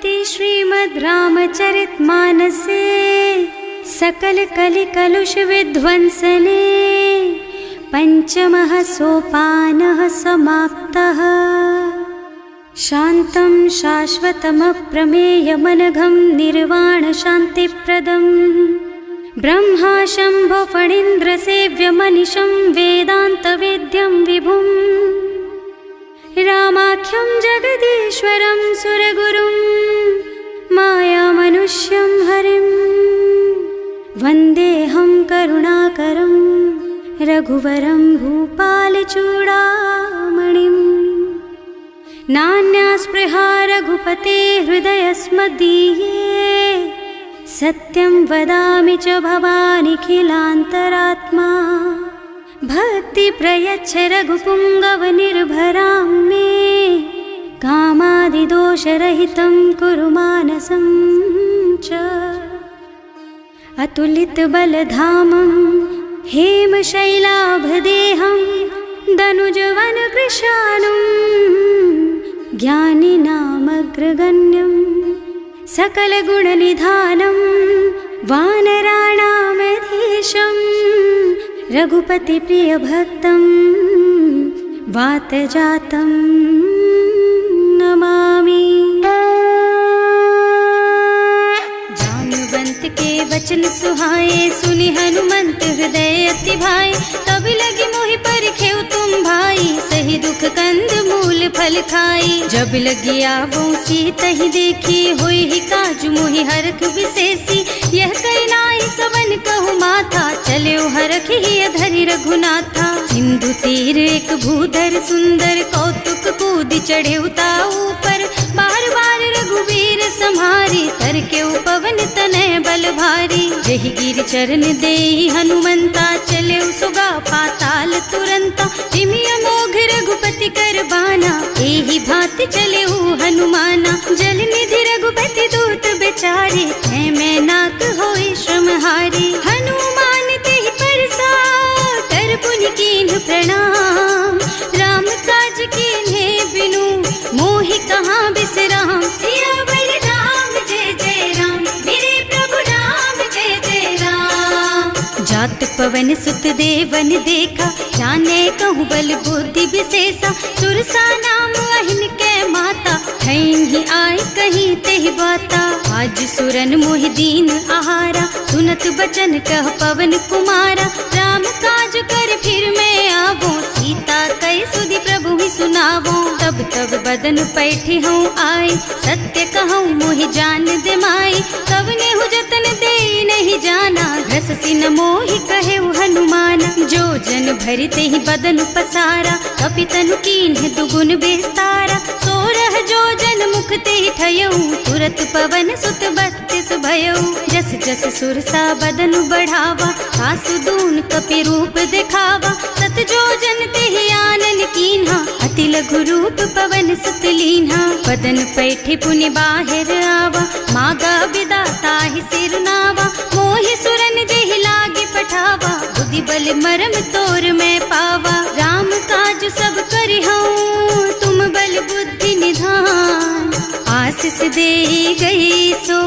इति श्रीमद् रामचरितमानसे सकल कलि कलुष विध्वंसने पंचमः सोपानः समाप्तः। शान्तं शाश्वतमप्रमेयमनघं निर्वाणशान्तिप्रदम् ब्रह्मा शम्भो फणीन्द्रसेव्यमनिशं वेदान्तवेद्यं विभुम् रामाख्यं जगदीश्वरं सुरगुरुं मायामनुष्यं हरिं वन्देऽहं करुणाकरं रघुवरं भूपालचूडामणिम्। नान्यास्पृहा रघुपते हृदयस्मदीये सत्यं वदामि च भवानिखिलान्तरात्मा। भक्ति प्रयच्छ रघुपुङ्गवनिर्भरां मे कामादिदोषरहितं कुरु मानसं च। अतुलितबलधामं हेमशैलाभदेहं दनुजवनकृशानुं ज्ञानिनामग्रगण्यं सकलगुणनिधानं वानराणामधीशं रघुपतिप्रियभक्तं वातजातं नमामि। जाम्बवंत के वचन सुहाए सुनि हनुमंत हृदय अति भाए। तब लगी मोहि परिखेउ तुम भाई सही दुख कंद मूल फल खाई। जब लगी आवो सीतहि देखी होई ही काजु मोहि हरख विशेषी। यह कई नाई सवन कहु माथा चले हरख ही धरि रघुनाथा। सिंधु तीर एक भूधर सुंदर कौतुक कूद चढ़े ऊपर। बार बार रघुवीर सम्हारी तर के पवन तनय बल भारी। जहि गिर चरण देहि हनुमंता चले सुगा पाताल तुरंता। जिमि अमोघ रघुपति कर बाना एहि भांति चले हनुमाना। जल निधि रघुपति दूत बेचारे है मैं नाक होई श्रमहारी। हनुमान तेहि परसा कर पुनि कीन्ह प्रणाम। राम काज कीन्हे बिनु मोहि कहाँ बिसराम। सियावर राम जय जय राम मेरे प्रभु राम जय जय राम। जात पवन सुत देवन देखा जाने कहूँ बल बुद्धि विशेषा। सुरसा नाम अहिन के माता ठैन ही आए कहीं तेहि बाता। आज सुरन मोहि दीन आहारा सुनत बचन कह पवन कुमारा। राम काज कर फिर मैं आवो सीता कई सुधि प्रभु ही सुनावो। तब तब बदन पैठी हूँ आए सत्य कहूँ मोहि जान दे माई। कवने हु जतन दे नहीं जाना घस सिन मोहि कहे हनुमाना। जो जन भरते ही बदन पसारा कपितनु कीन्ह दुगुन बेस्तारा। सोरह जो जन मुख ते ठयऊ तुरत पवन सुत बत्तिस भयऊ। जस जस सुरसा बदन बढ़ावा सासु दून कपि रूप दिखावा। सत जो जन ते आनन कीन्हा अति लघु रूप पवन सुत लीन्हा। बदन पैठे पुनि बाहिर आवा मागा बिदा ताहि सिर नावा। मोहि सुरन जेहि लागे पठावा बुद्धि बल मरम तोर मैं पावा। राम काज सब करिहऊँ तुम बल बुद्धि निधान। आशीष दे गई सो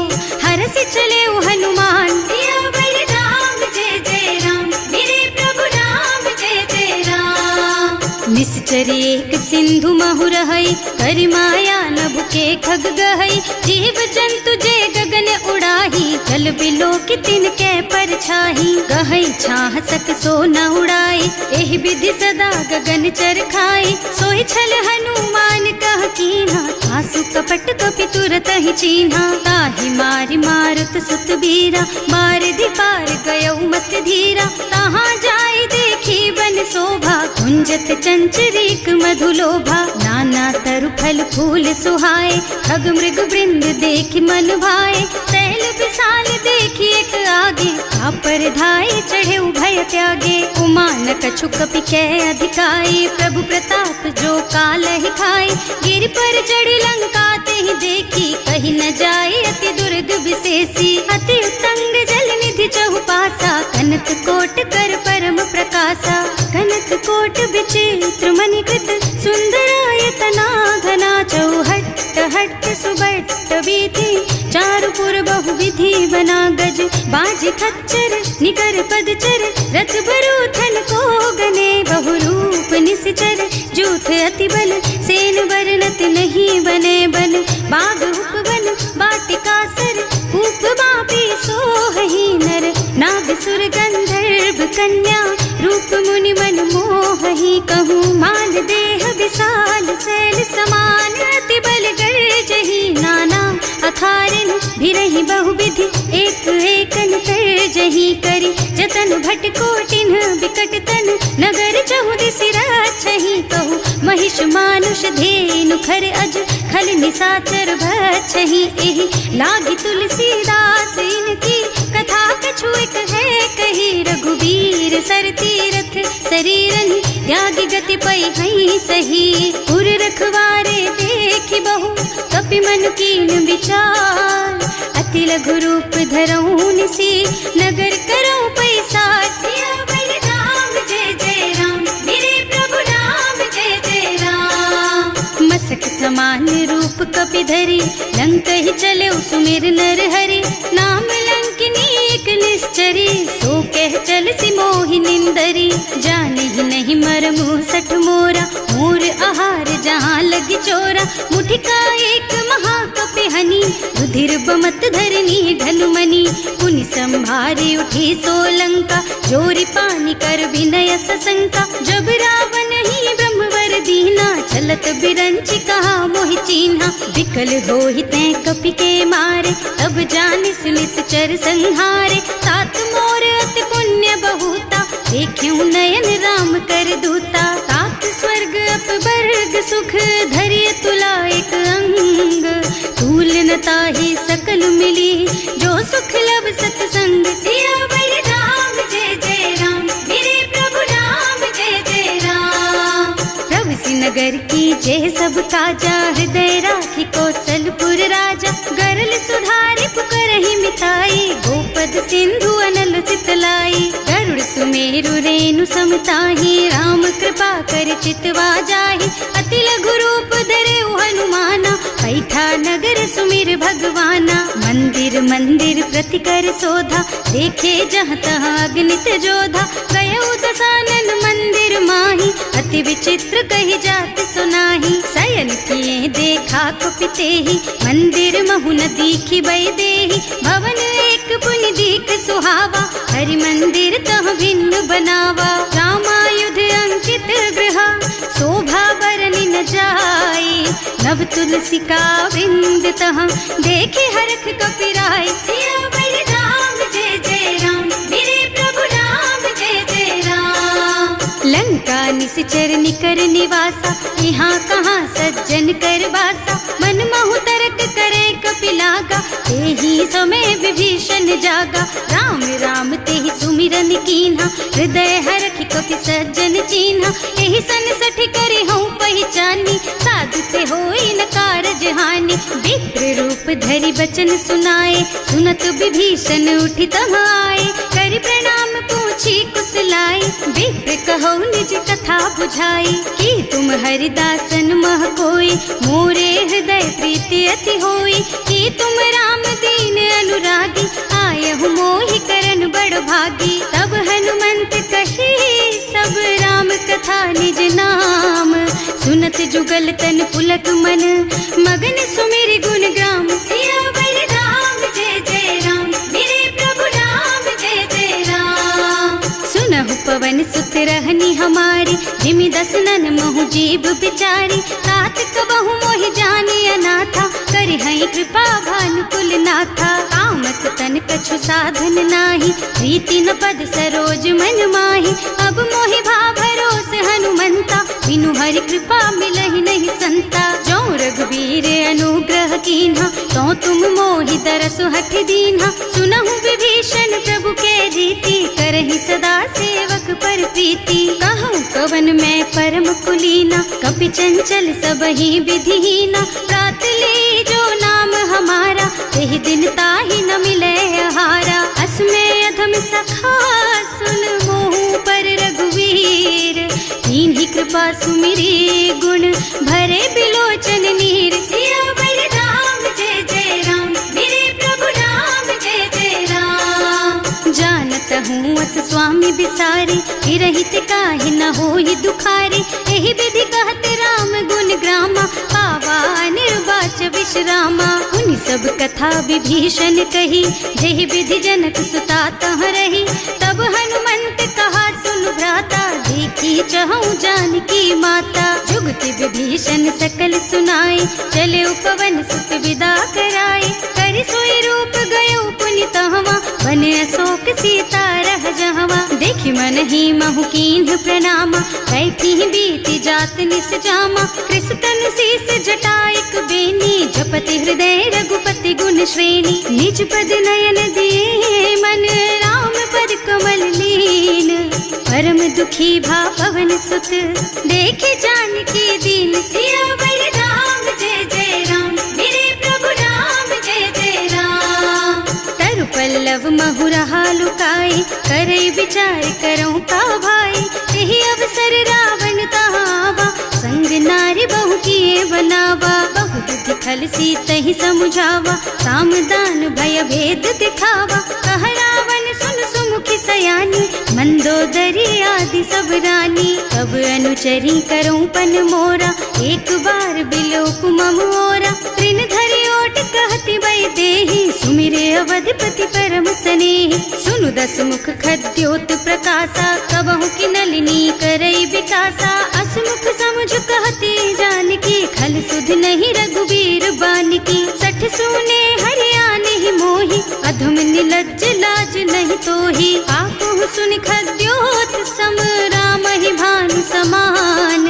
हरसि चले हनुमान। सियावर राम जय जय राम मेरे प्रभु राम जय जय राम। निश्चर एक सिंधु महु रहई करि माया नभ के खग गहई। जीव जंतु जे गगन उड़ाही जल बिलो की तिनके परछाही। गहई छाह सक सो न उड़ाई एहि विधि सदा गगन चर खाई। सोई छल हनुमान कह कीन्हा आसु कपट कपि तुरत ही चीन्हा। ताहि मारि मारुत सुत बीरा मार दी पार गयऊ मत धीरा। तहाँ जाई देखी बन शोभा कुंजत चंचरीक मधुलोभा। नाना तरु फल फूल सुहाए खग मृग वृंद देखि मन भाए। तैल विशाल देखी एक आगे पर धाई चढ़े भय त्यागे। उमा न कछु कपि कै अधिकाई प्रभु प्रताप जो काल ही खाई। गिर पर चढ़ी लंका ते ही देखी कहीं न जाए अति दुर्ग विशेषी। अति उत्तंग जल निधि चहुपासा कनक कोट कर परम प्रकाशा। कनक कोट विचित्र मणिकृत सुंदरायतना घना चौहट्ट हट्ट सुबट्ट बीती, चारु पुर बहु विधि बना गज, बाजी खच्चर निकर पदचर, रथ बरूथन को गने, बहु रूप निश्चर जूथ अति बल, सेन बरनत नहीं बने बन, बाग उपवन वाटिका सर, कूप बापी सोहहि नर, नाग सुर गंधर्व कन्या, रूप मुनि मन मोहहि, कहूँ माल देह विशाल शैल समान, अति बल गर्जहि नाना अखारन, भिरहि बहुविधि एक एकन तरजहि करि, जतन भट कोटिन बिकट तन, नगर चहुदिस रक्षहि, कहूँ महिष मानुष धेनु खर अज, खल निशाचर भक्षहि, एहि लागी तुलसीदास इनकी, कथा कछु एक है कही, रघुबीर सर तीरथ शरीरन, त्यागी गति पै हई सही, पुर रखवारे देखि बहु, कपि मन कीन विचार, अति लघु रूप धरऊं निसी, नगर करऊं पैसार, सियावर राम जय जय राम, मेरे प्रभु राम जय जय राम, मसक समान रूप कपि धरी, लंक ही चले सुमिर नर हरि, नाम लंकिनी एक निश्चरी, सो कह चल सी मोहि निंदरी, जाने ही नहीं मरमु सठ मोरा, मोर आहार जहाँ लगी चोरा, मुठिका एक महाकपि हनी, रुधिर बमत धरनी ढलुमनी, पुनि संभारी उठी सोलंका, जोरी पानी कर विनय सशंका, जब रावण ही ब्रह्मवर दीना, चलत बिरंची कहा मोहि चीन्हा, विकल होहि तै कपि के मारे, तब जानिस निश्चर संहारे, तात मोर अति पुण्य बहुता, देखियो नयन राम कर दूता, तात स्वर्ग अपवर्ग सुख, धरिय तुला एक अंग, तूल न ताहि सकल मिली, जो सुख लब सतसंग, सियावर राम जय जय राम, मेरे प्रभु राम जय जय राम, प्रभु सी नगर की जय सब काजा, हृदय राखी कौशलपुर राजा, गरल सुधारी पुकारहि मिताई, गोपद सिंधु अनल चितलाई, गरुड़ सुमेरु रेणु समताहि, राम कृपा कर चितवा जाहि, अति लघु रूप धरे हनुमाना, पैठा नगर सुमिर भगवाना, मंदिर मंदिर प्रति कर शोधा, देखे जहाँ तहाँ अगणित जोधा, गयो दसानन मंदिर माही, अति विचित्र कही जात सुनाही, शयन किए देखा कुपितेहि, मंदिर महु न दीखि बै देहि, भवन एक पुनि दीख सुहावा, हरि मंदिर तह भिन्न बनावा, रामायुध अंकित गृह, शोभा बरनि न जाई, नव तुलसी का वृंद तह, देखे हरख कपिराई, सियावर राम जय जय राम, मेरे प्रभु राम जय जय राम, लंका निश्चर निकर निवासा, यहाँ कहाँ सज्जन कर वासा, मन महु तरक करे कपिलागा, तेहि समय विभीषण जागा, राम राम तेहि सुमिरन कीन्हा, हृदय हरखि कपि सज्जन चीन्हा, एहि सन सठि करे हूँ पहचानी, साधु ते होई न कारज हानि, विप्र रूप धरि बचन सुनाए, सुनत विभीषण उठि तहाँ आए, करि प्रणाम पूछी कुशलाई, विप्र कहो निज कथा बुझाई, कि तुम हरिदासन मह कोई, मोरे हृदय प्रीति अति होई, कि तुम राम दीन अनुरागी, आयहु मोहि करन बड़ भागी, तब हनुमंत कही सब राम कथा निज नाम, सुनत जुगल तन पुलक मन, मगन सुमिर गुण ग्राम, सियावर राम जय जय राम, मेरे प्रभु राम जय जय राम, सुनहु पवन सुत रहनी हमारी, जिमि दसनन महु जीव बिचारी, तात कबहु मोहि जानि अनाथा, करि हई कृपा भानुकुल नाथा, तामस तन कछु साधन नाही, प्रीति न पद सरोज मन माही, अब मोहि भा भरोस हनुमंता, बिनु हरि कृपा मिलहि नहीं संता, जो रघुबीर अनुग्रह कीन्हा, तो तुम मोहि दरसु हठ दीन्हा, सुनहु विभीषण प्रभु के रीति, करहि सदा सेवक पर प्रीति, कहूँ कवन मैं परम कुलीना, कपि चंचल सबहि विधिहीना, प्रात ले जो नाम हमारा, तेहि दिन ताहि न मिले आहारा, असमय अधम सखा सुन मोहु पर रघुवीर, तीन्ही कृपा सुमिरी गुण भरे बिलोचन नीर, सियावर बस स्वामी बिसारे, रहित काहे न होई दुखारे। एहि विधि कहत राम गुण ग्रामा, पावा निर्वाच विश्रामा। उन सब कथा विभीषण कही, जेहि विधि जनक सुता तह रही। तब हनुमंत कहा सुन भ्राता, देखी चहु जानकी माता। जुगति विभीषण सकल सुनाए, चले उपवन सुत विदा कराए। कर सोई रूप गयो पुनि तहवा, बन अशोक सीता रह जहवा। देखि मन ही महु कीन्ह प्रणामा, कैथी बीति जात निस जामा। कृष तनु शीस जटाइक बेनी, जपति हृदय रघुपति गुण श्रेणी। निज पद नयन दिए मन, राम पद कमल लीन। परम दुखी भा पवन सुत, देखे जानकी दीन। सियावर राम जय जय राम, मेरे प्रभु राम जय जय राम। तरु पल्लव महु रहा लुकाई, करई विचार करऊं का भाई। यही अवसर रावण तहावा, संग नारी बहु किए बनावा। बहु बुद्धि खल सीतहि समुझावा, साम दान भय भेद दिखावा। कह रावण सुन सुमुखी सयानी, मंदोदरी आदि सब रानी। तब अनुचरी करऊं पन मोरा, एक बार बिलोक मम ओरा। तृण धरि ओट कहति वै देहि, सुमिरे अवधपति परम स्नेहि। सुनु दस मुख खद्योत प्रकाशा, कबहु की नलिनी करई विकासा। असमुख समुझ कहति जानकी, खल सुध नहीं रघुबीर बानकी। सठ सूने हरियाणा ही मोहि, अधम निलज्ज लाज नहीं तोहि। आकुहु सुनि खद्योत सम, राम ही भानु समान।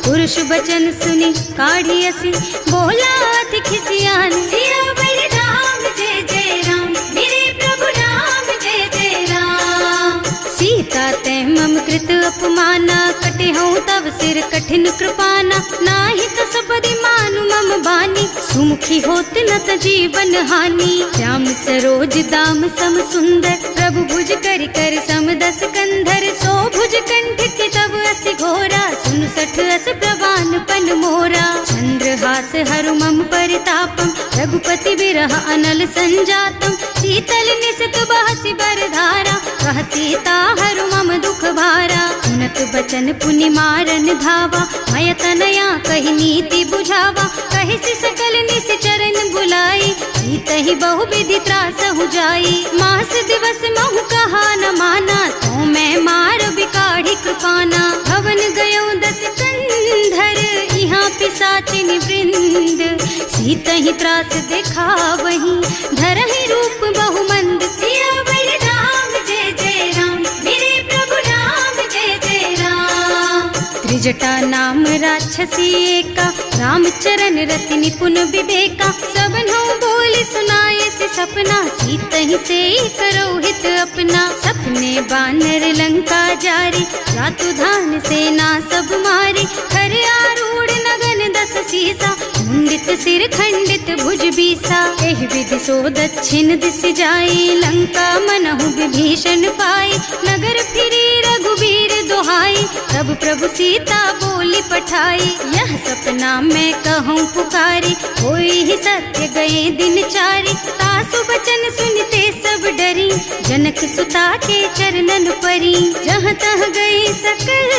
पुरुष बचन सुनि काढ़ियसि, बोला अति खिसियान। सियावर राम जय जय राम, मेरे प्रभु राम जय जय राम। सीता ते मम कृत अपमाना, कटे हूँ तब सिर कठिन कृपाना। नाही तो सबरि मानु मम बानी, सुमुखी होत न त जीवन हानि। श्याम सरोज दाम सम सुंदर, प्रभु भुज कर कर सम दस कंधर। सो भुज कंठ के तब अस घोरा, सुन सठ अस प्रवान पन मोरा। चंद्रहास हरु मम परितापम, रघुपति विरह अनल संजातम। शीतल निसित बहसि बरधारा, कह सीता हरु मम दुख भारा। सुनत बचन पुनि मारन धावा, मय तनया कहि नीति बुझावा। कहि सकल निस चरण बुलाई, सीतहि बहु विधि त्रासहु जाई। मास दिवस महु कहा न माना, तो मैं मार बिकाढ़ी कृपाना। भवन गयो दस कंधर, यहाँ पिशाचिनि वृंद। सीतहि त्रास देखा वहीं, धरहि रूप बहु मंद। सियावर राम जय जय राम, मेरे प्रभु राम जय जय राम। त्रिजटा नाम राक्षसी एका, राम चरण रति निपुण विवेका। सबनो बोली सुनाए से सपना, सीतहि से करो हित अपना। सपने बानर लंका जारी, रातु धान सेना सब मारी। खर आरूढ़ नगन दस सीसा, मुंडित सिर खंडित भुज बीसा। एहि विधि सो दक्षिण दिस जाई, लंका मनहु विभीषण पाई। नगर फिरी रघुबीर दुहाई, तब प्रभु सीता बोली पठाई। यह सपना मैं कहूँ पुकारी, होई ही सत्य गए दिन चारी। तासु बचन सुनते सब डरी, जनक सुता के चरणन परी। जहाँ तह गई सकल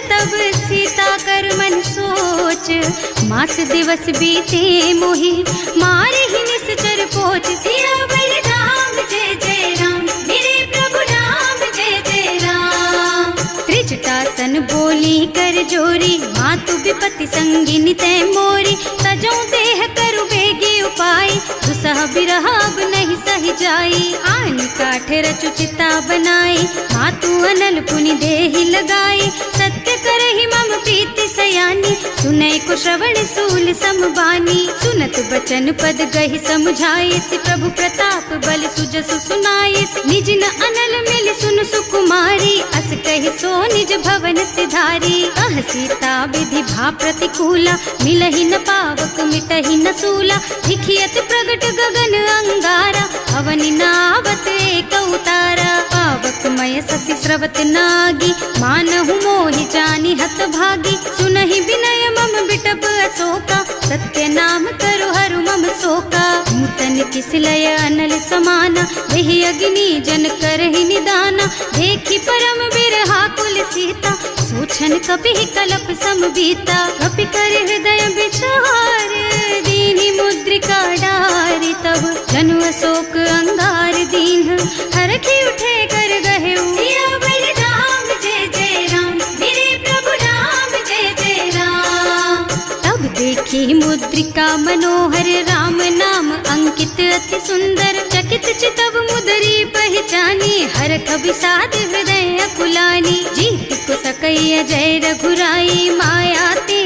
तब सीता कर मन सोच। मास दिवस बीते मोहि, मारे ही निश्चर पोच। सियावर राम जय जय राम, मेरे प्रभु राम जय जय राम। त्रिजटासन बोली कर जोरी, मातु विपति संगिनी तै मोरी। तजो देह करु बेगी उपाय, दुसह बिरह अब नहीं सही जाई। आन काठ रचु चिता बनाई, मातु अनल पुनि देहि लगाई। सत्य करहि मम प्रीति सयानी, सुनै को श्रवण सूल समबानी। सुनत बचन पद गहि समझाए, प्रभु प्रताप बल सुजसु सुनाए। निज न अनल मिल सुन सुकुमारी, अस कहि सो निज भवन सिधारी। अह सीता विधि भा प्रतिकूला, मिलहि न पावक मिटहि न सूला। लिखियत प्रगट गगन अंगारा, अवनि नावत एक उतारा। पावक मय ससि स्रवत नागी, मानहु मोहि जानि हत भागी। सुनहि विनय मम बिटप अशोका, सत्य नाम करु हरु मम शोका। नूतन मन किसलय अनल समाना, वही अग्नि जन करहि निदाना। देखी परम बिरहा कुल सीता, सोचन कपि कलप सम बीता। कपि कर हृदय विचार, दीनी मुद्रिका डारी। तब जनु अशोक अंगार दीन, हरखी उठे कर गहे सियावर राम जय जय राम, मेरे प्रभु राम जय जय राम। तब देखी मुद्रिका मनोहर, राम नाम अंकित अति सुंदर। चकित चितव मुदरी पहचानी, हर कवि साध हृदय अकुलानी। जीत को सकैय जय रघुराई, माया ते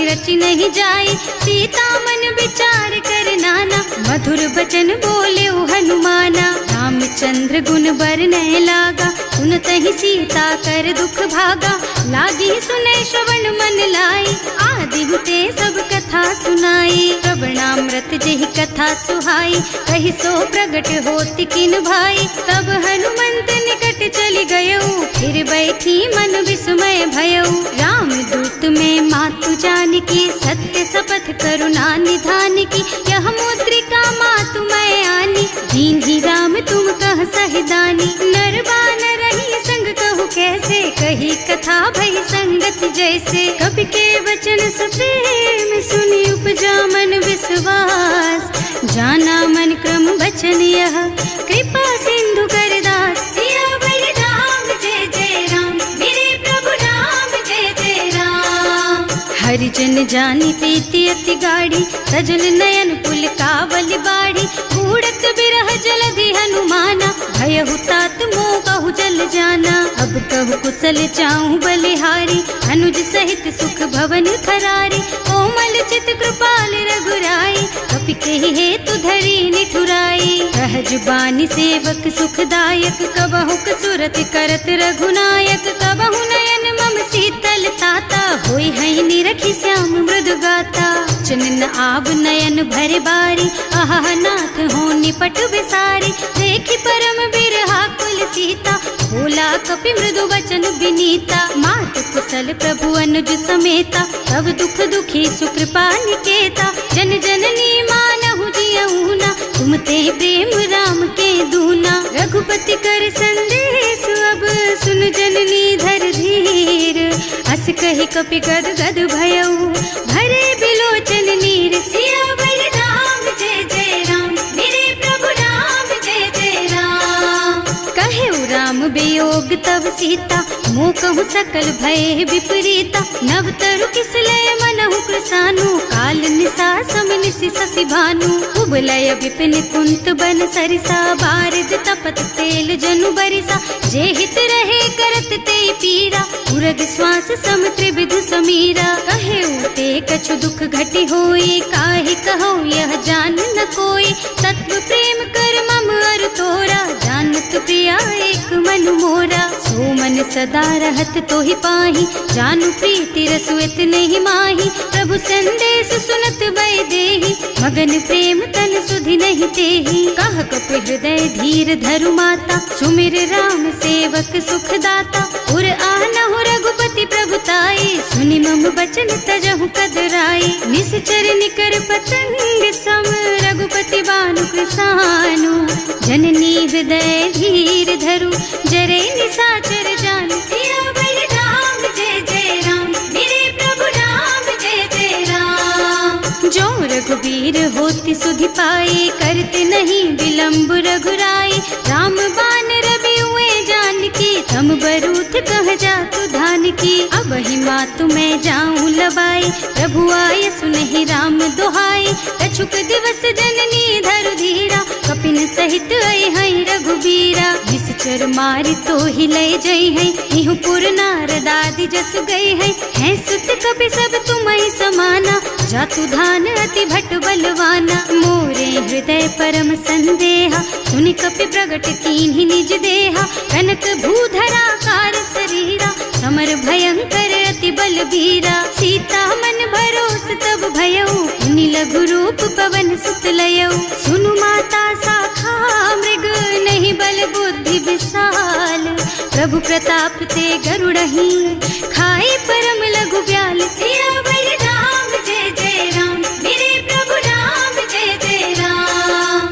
रचि नहीं जाई। सीता मन विचार कर नाना, मधुर बचन बोले हनुमाना। रामचंद्र गुण बरनय लागा, सुनतहि सीता कर दुख भागा। लागी सुने श्रवण मन लाई, आदि ते सब कथा सुनाई। श्रवणामृत जेहि कथा सुहाई, कहि सो प्रगट होति किन भाई। तब हनुमंत निकट चली गयऊ, फिर बैठी मन विस्मय भयऊ। राम दूत में मातु जानकी, सत्य शपथ करुणा निधान की। यह मुद्रिका मातु मैं आनी, दीन्ही राम तुम कह सहिदानी। नर बानर रही संग कहु कैसे, कही कथा भई संगत जैसे। कवि के वचन सप्रेम सुनी, उपजा मन विश्वास। जाना मन क्रम वचन यह, कृपा सिंधु कर दास। सियावर राम जय जय राम, मेरे प्रभु राम जय जय राम। हरिजन जानी प्रीति अति गाढ़ी, सजल नयन पुल कावल बाढ़ी। बूढ़त बिरह जलधि हनुमाना, भयहु तात मोह कहु जल जाना। अब कहु कुशल चाहूं बलिहारी, अनुज सहित सुख भवन खरारी। कोमल चित कृपाल रघुराई, कपि केहि हेतु धरी निठुराई। सहज बानी सेवक सुखदायक, कबहु कसुरत करत रघुनायक। कबहु नयन मम शीतल ताता, होई है निरखी श्याम मृदु गाता। चनन आव नयन भर बारी, आहा नाथ हो निपट विसारी। देखी परम बिरहा कुल सीता, बोला कपि मृदु वचन विनीता। मात कुशल प्रभु अनुज समेता, तब दुख दुखी सुकृपा निकेता। जन जननी मानहु जियऊना, तुम ते प्रेम राम के दूना। रघुपति कर संदेश अब, सुन जननी धर धीर। अस कहि कपि गद गद भयऊ, भरे बिलोचन नीर। सियावर राम जय जय राम, मेरे प्रभु राम जय जय राम। कहेउ राम वियोग तब सीता, मोह कहु सकल भय विपरीता। नव तरु किसलय मनहु कृसानु, काल निसा सम निसि शशि भानु। उबलय विपिन कुंत बन सरिसा, बारिद तपत तेल जनु बरिसा। जे हित रहे करत ते पीरा, उरग श्वास सम त्रिविध समीरा। कहेउ ते कछु दुख घटी होई, काहि कहो यह जान न कोई। तत्व प्रेम कर मम अर तोरा, जानत प्रिया एक मन मोरा। सो मन सदा रहत तोहि पाही, जानु प्रीति रसु इतने माही। प्रभु संदेश सुनत वै देही, मगन प्रेम तन सुधि नहीं तेही। कह कपि हृदय धीर धरु माता, सुमिर राम सेवक सुख दाता। उर आनहु रघुपति प्रभुताई, सुनि मम बचन तजहु कदराई। निश्चर निकर पतंग सम, रघुपति बानु कृसानु। जननी हृदय धीर धरु, जरे निसाचर जान। सियावर राम जय जय राम, मेरे प्रभु राम जय जय राम। जो रघुबीर होति सुधि पाई, करते नहीं विलंब रघुराई। राम बान रवि हुए जानकी, तम बरूथ कह जातु धान की। अब ही मातु मैं जाऊं लबाई, प्रभु आय सुनहि राम दोहाई। कछुक दिवस जननी धरु धीरा, कपिन सहित आई है रघुबीरा। निश्चर मारि तो ही लय जई है, इहु पुर नारद आदि जस गई है। हैं सुत कपि सब तुम्हि समाना, जातु धान अति भट बलवाना। मोरे हृदय परम संदेहा, सुनि कपि प्रगट कीन्हि निज देहा। कनक भूधरा कार शरीरा, समर भयंकर अति बलबीरा। सीता मन भरोस तब भयऊ, मुनि लघु रूप पवन सुत लयऊ। सुनु माता शाखा मृग, नहीं बल बुद्धि विशाल। प्रभु प्रताप ते गरुड़हि, खाई परम लघु ब्याल। सियावर राम जय जय राम, मेरे प्रभु राम जय जय राम।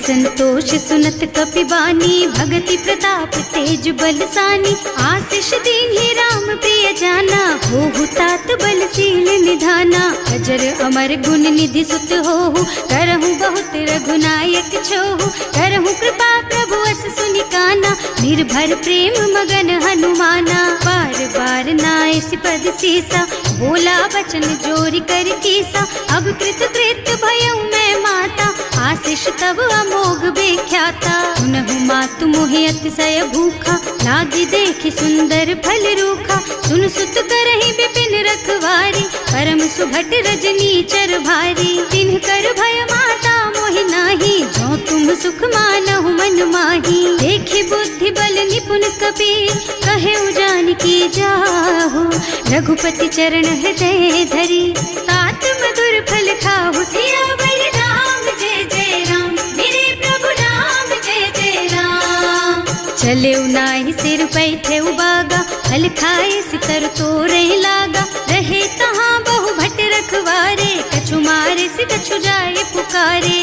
संतोष सुनत कपिबानी, भगति प्रताप तेज बलसानी। आशीष दीन्हि राम प्रिय जाना, होहु तात बलशील निधाना। अजर अमर गुण निधि सुत होहु, करहु बहुत रघुनायक छोहु। करहु कृपा प्रभु अस सुनि काना, निर्भर प्रेम मगन हनुमाना। बार बार नाय सिपद सीसा, बोला वचन जोरि कर कीसा। अब कृत कृत भयउ मैं माता, आशीष तब अमोघ बेख्याता। सुनहु मातु मोहि अतिशय भूखा, लागी देखि सुंदर फल रूखा। सुन सुत करहि विपिन रखवारी, परम सुभट रजनी चर भारी। तिन्ह कर भय माता मोहि नाही, जो तुम सुख मानहु मन माही। देखि बुद्धि बल निपुण कबीर, कहे जानकी जाहु। रघुपति चरण हृदय धरी, तात मधुर फल खाहु। सियावर राम जय जय राम, मेरे प्रभु राम जय जय राम। चले नाहि सिर बैठे बागा, फल खाए सितर तोरे लागा। रहे तहाँ बहु भट रखवारे, कछु मारे से कछु जाए पुकारे।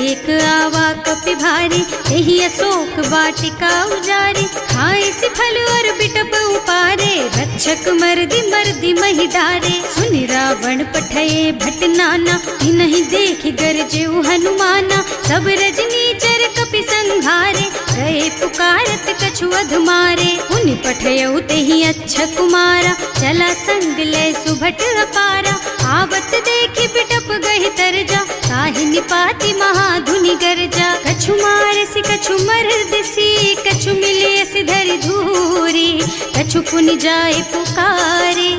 एक आवा कपि भारी, यही अशोक वाटिका उजारी। खाए से फल और बिटप उपारे, रक्षक मर्दी मर्दी मही डारे। सुनि रावण पठये भट नाना, नहीं देखि गरजेउ हनुमाना। सब रजनी चर कपि संघारे, गए पुकारत कछु अधमारे। उनि पठयउ तेहि अच्छा कुमारा, चला संग ले सुभट अपारा। आवत देखि बिटप गहि तरजा, ताहि निपाति महाधुनि गरजा। कछु मारसि कछु मरदसी, कछु मिलियसि धरि धूरी। कछु पुनि जाए पुकारे,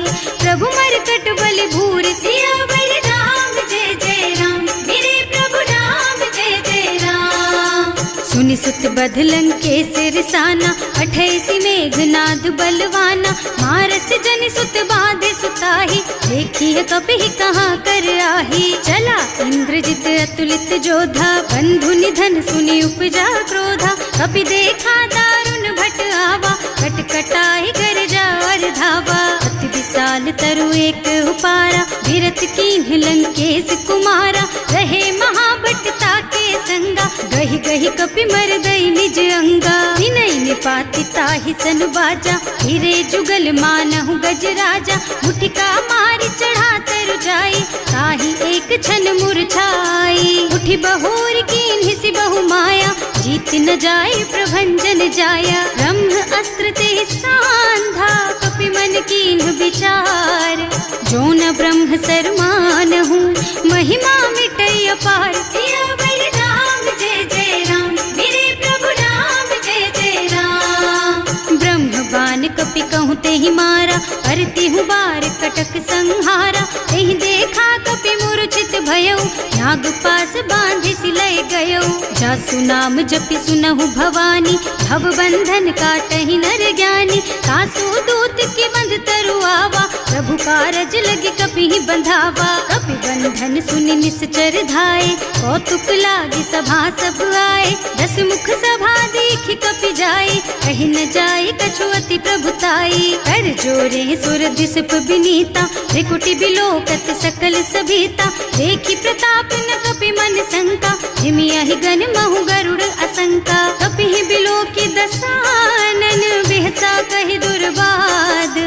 प्रभु मरकट बलि भूरि। सियावर राम जय जय राम, मेरे प्रभु राम जय जय राम। सुनि सुत बध लंकेश रिसाना, अठैसी मेघनाद बलवाना। मारस जनि सुत बाधे सुताही, देखी कपि कहाँ कर आही। चला इंद्रजित अतुलित जोधा, बंधु निधन सुनि उपजा क्रोधा। कपि देखा दारुण भट आवा, कटकटाई गरजा और धावा। अति विशाल तरु एक उपारा, विरत कीन्ह लंकेश कुमारा। रहे महाभट ताके संगा, गहि गहि कपि मर गई निज अंगा। विनय निपाति ताहि सन बाजा, हिरे जुगल मानहु गज राजा। मुठिका मारि चढ़ा तरु जाई, ताहि एक छन मुरझाई। उठि बहोर कीन्हि सि बहु माया, जीत न जाए प्रभंजन जाया। ब्रह्म अस्त्र ते सांधा, कपि मन कीन्ह विचार। जो न ब्रह्म सर मानहु, महिमा मिटै अपार। सियावर राम जय जय राम, मेरे प्रभु राम जय जय राम। ब्रह्म बान कपि कहूँ तेहि मारा, करती हूँ बार कटक संहारा। तेहि देखा कपि मूर्छित भयउ, नाग पास बांधि सिलय गयउ। जासु नाम जपि सुनहु भवानी, भव बंधन काटहि नर ज्ञानी। तासु दूत के बंध तरु आवा, प्रभु कारज लगे कपि ही बंधावा। कपि बंधन सुनि निश्चर धाये, कौतुक लागी सभा सब आए। दस मुख सभा देखि कपि जाए, कहि न जाए कछु अति प्रभुताई। कर जोरे सुर दिसप विनीता, त्रिकुटि बिलोकत सकल सभीता। देखि प्रताप न कपि मन शंका, जिमियाहि गन महु गरुड़ असंका। कपि ही बिलोकि दसानन, बिहसा कहि दुर्बाद।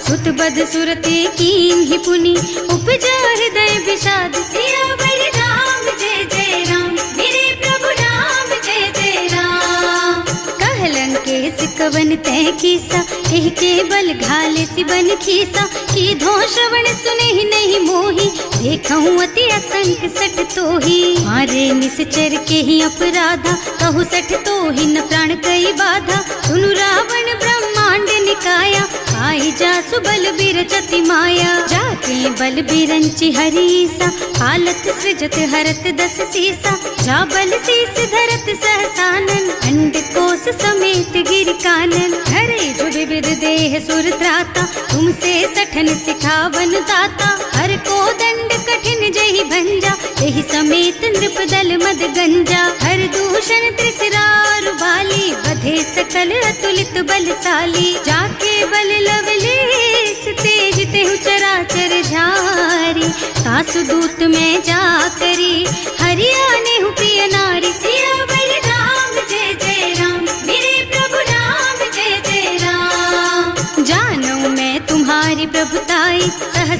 सुत बद सुरते कीन्हि पुनि, उपजा हृदय विषाद। सियावर राम जय जय राम, मेरे प्रभु राम जय जय राम। कह लंकेश कवन तै कीसा, एह के बल घाले सि बन खीसा। कीधो श्रवण सुनहि नहीं मोहि, देखहु अति असंख सठ तोहि। मारे निश्चर के ही अपराधा, कहु सठ तोहि न प्राण कई बाधा। सुनु रावण ब्रह्मांड निकाया, आई जासु बल बिरचति माया। जाके बल बिरंचि हरीसा, हालत सृजत हरत दस सीसा। जा बल शीस धरत सहसानन, अंड कोस समेत गिर कानन। हरे जो विविध देह सुर त्राता, तुमसे सठन सिखावन दाता। हर को दंड कठिन जहि भंजा, तेहि समेत नृप दल मद गंजा। हर दूषण त्रिसरारु बाली, बधे सकल अतुलित बलशाली। जाके बल लवलेश तेज तेहु चराचर झारी। सासु दूत में जा करी, हरियाणे हु प्रिय नारी। सिया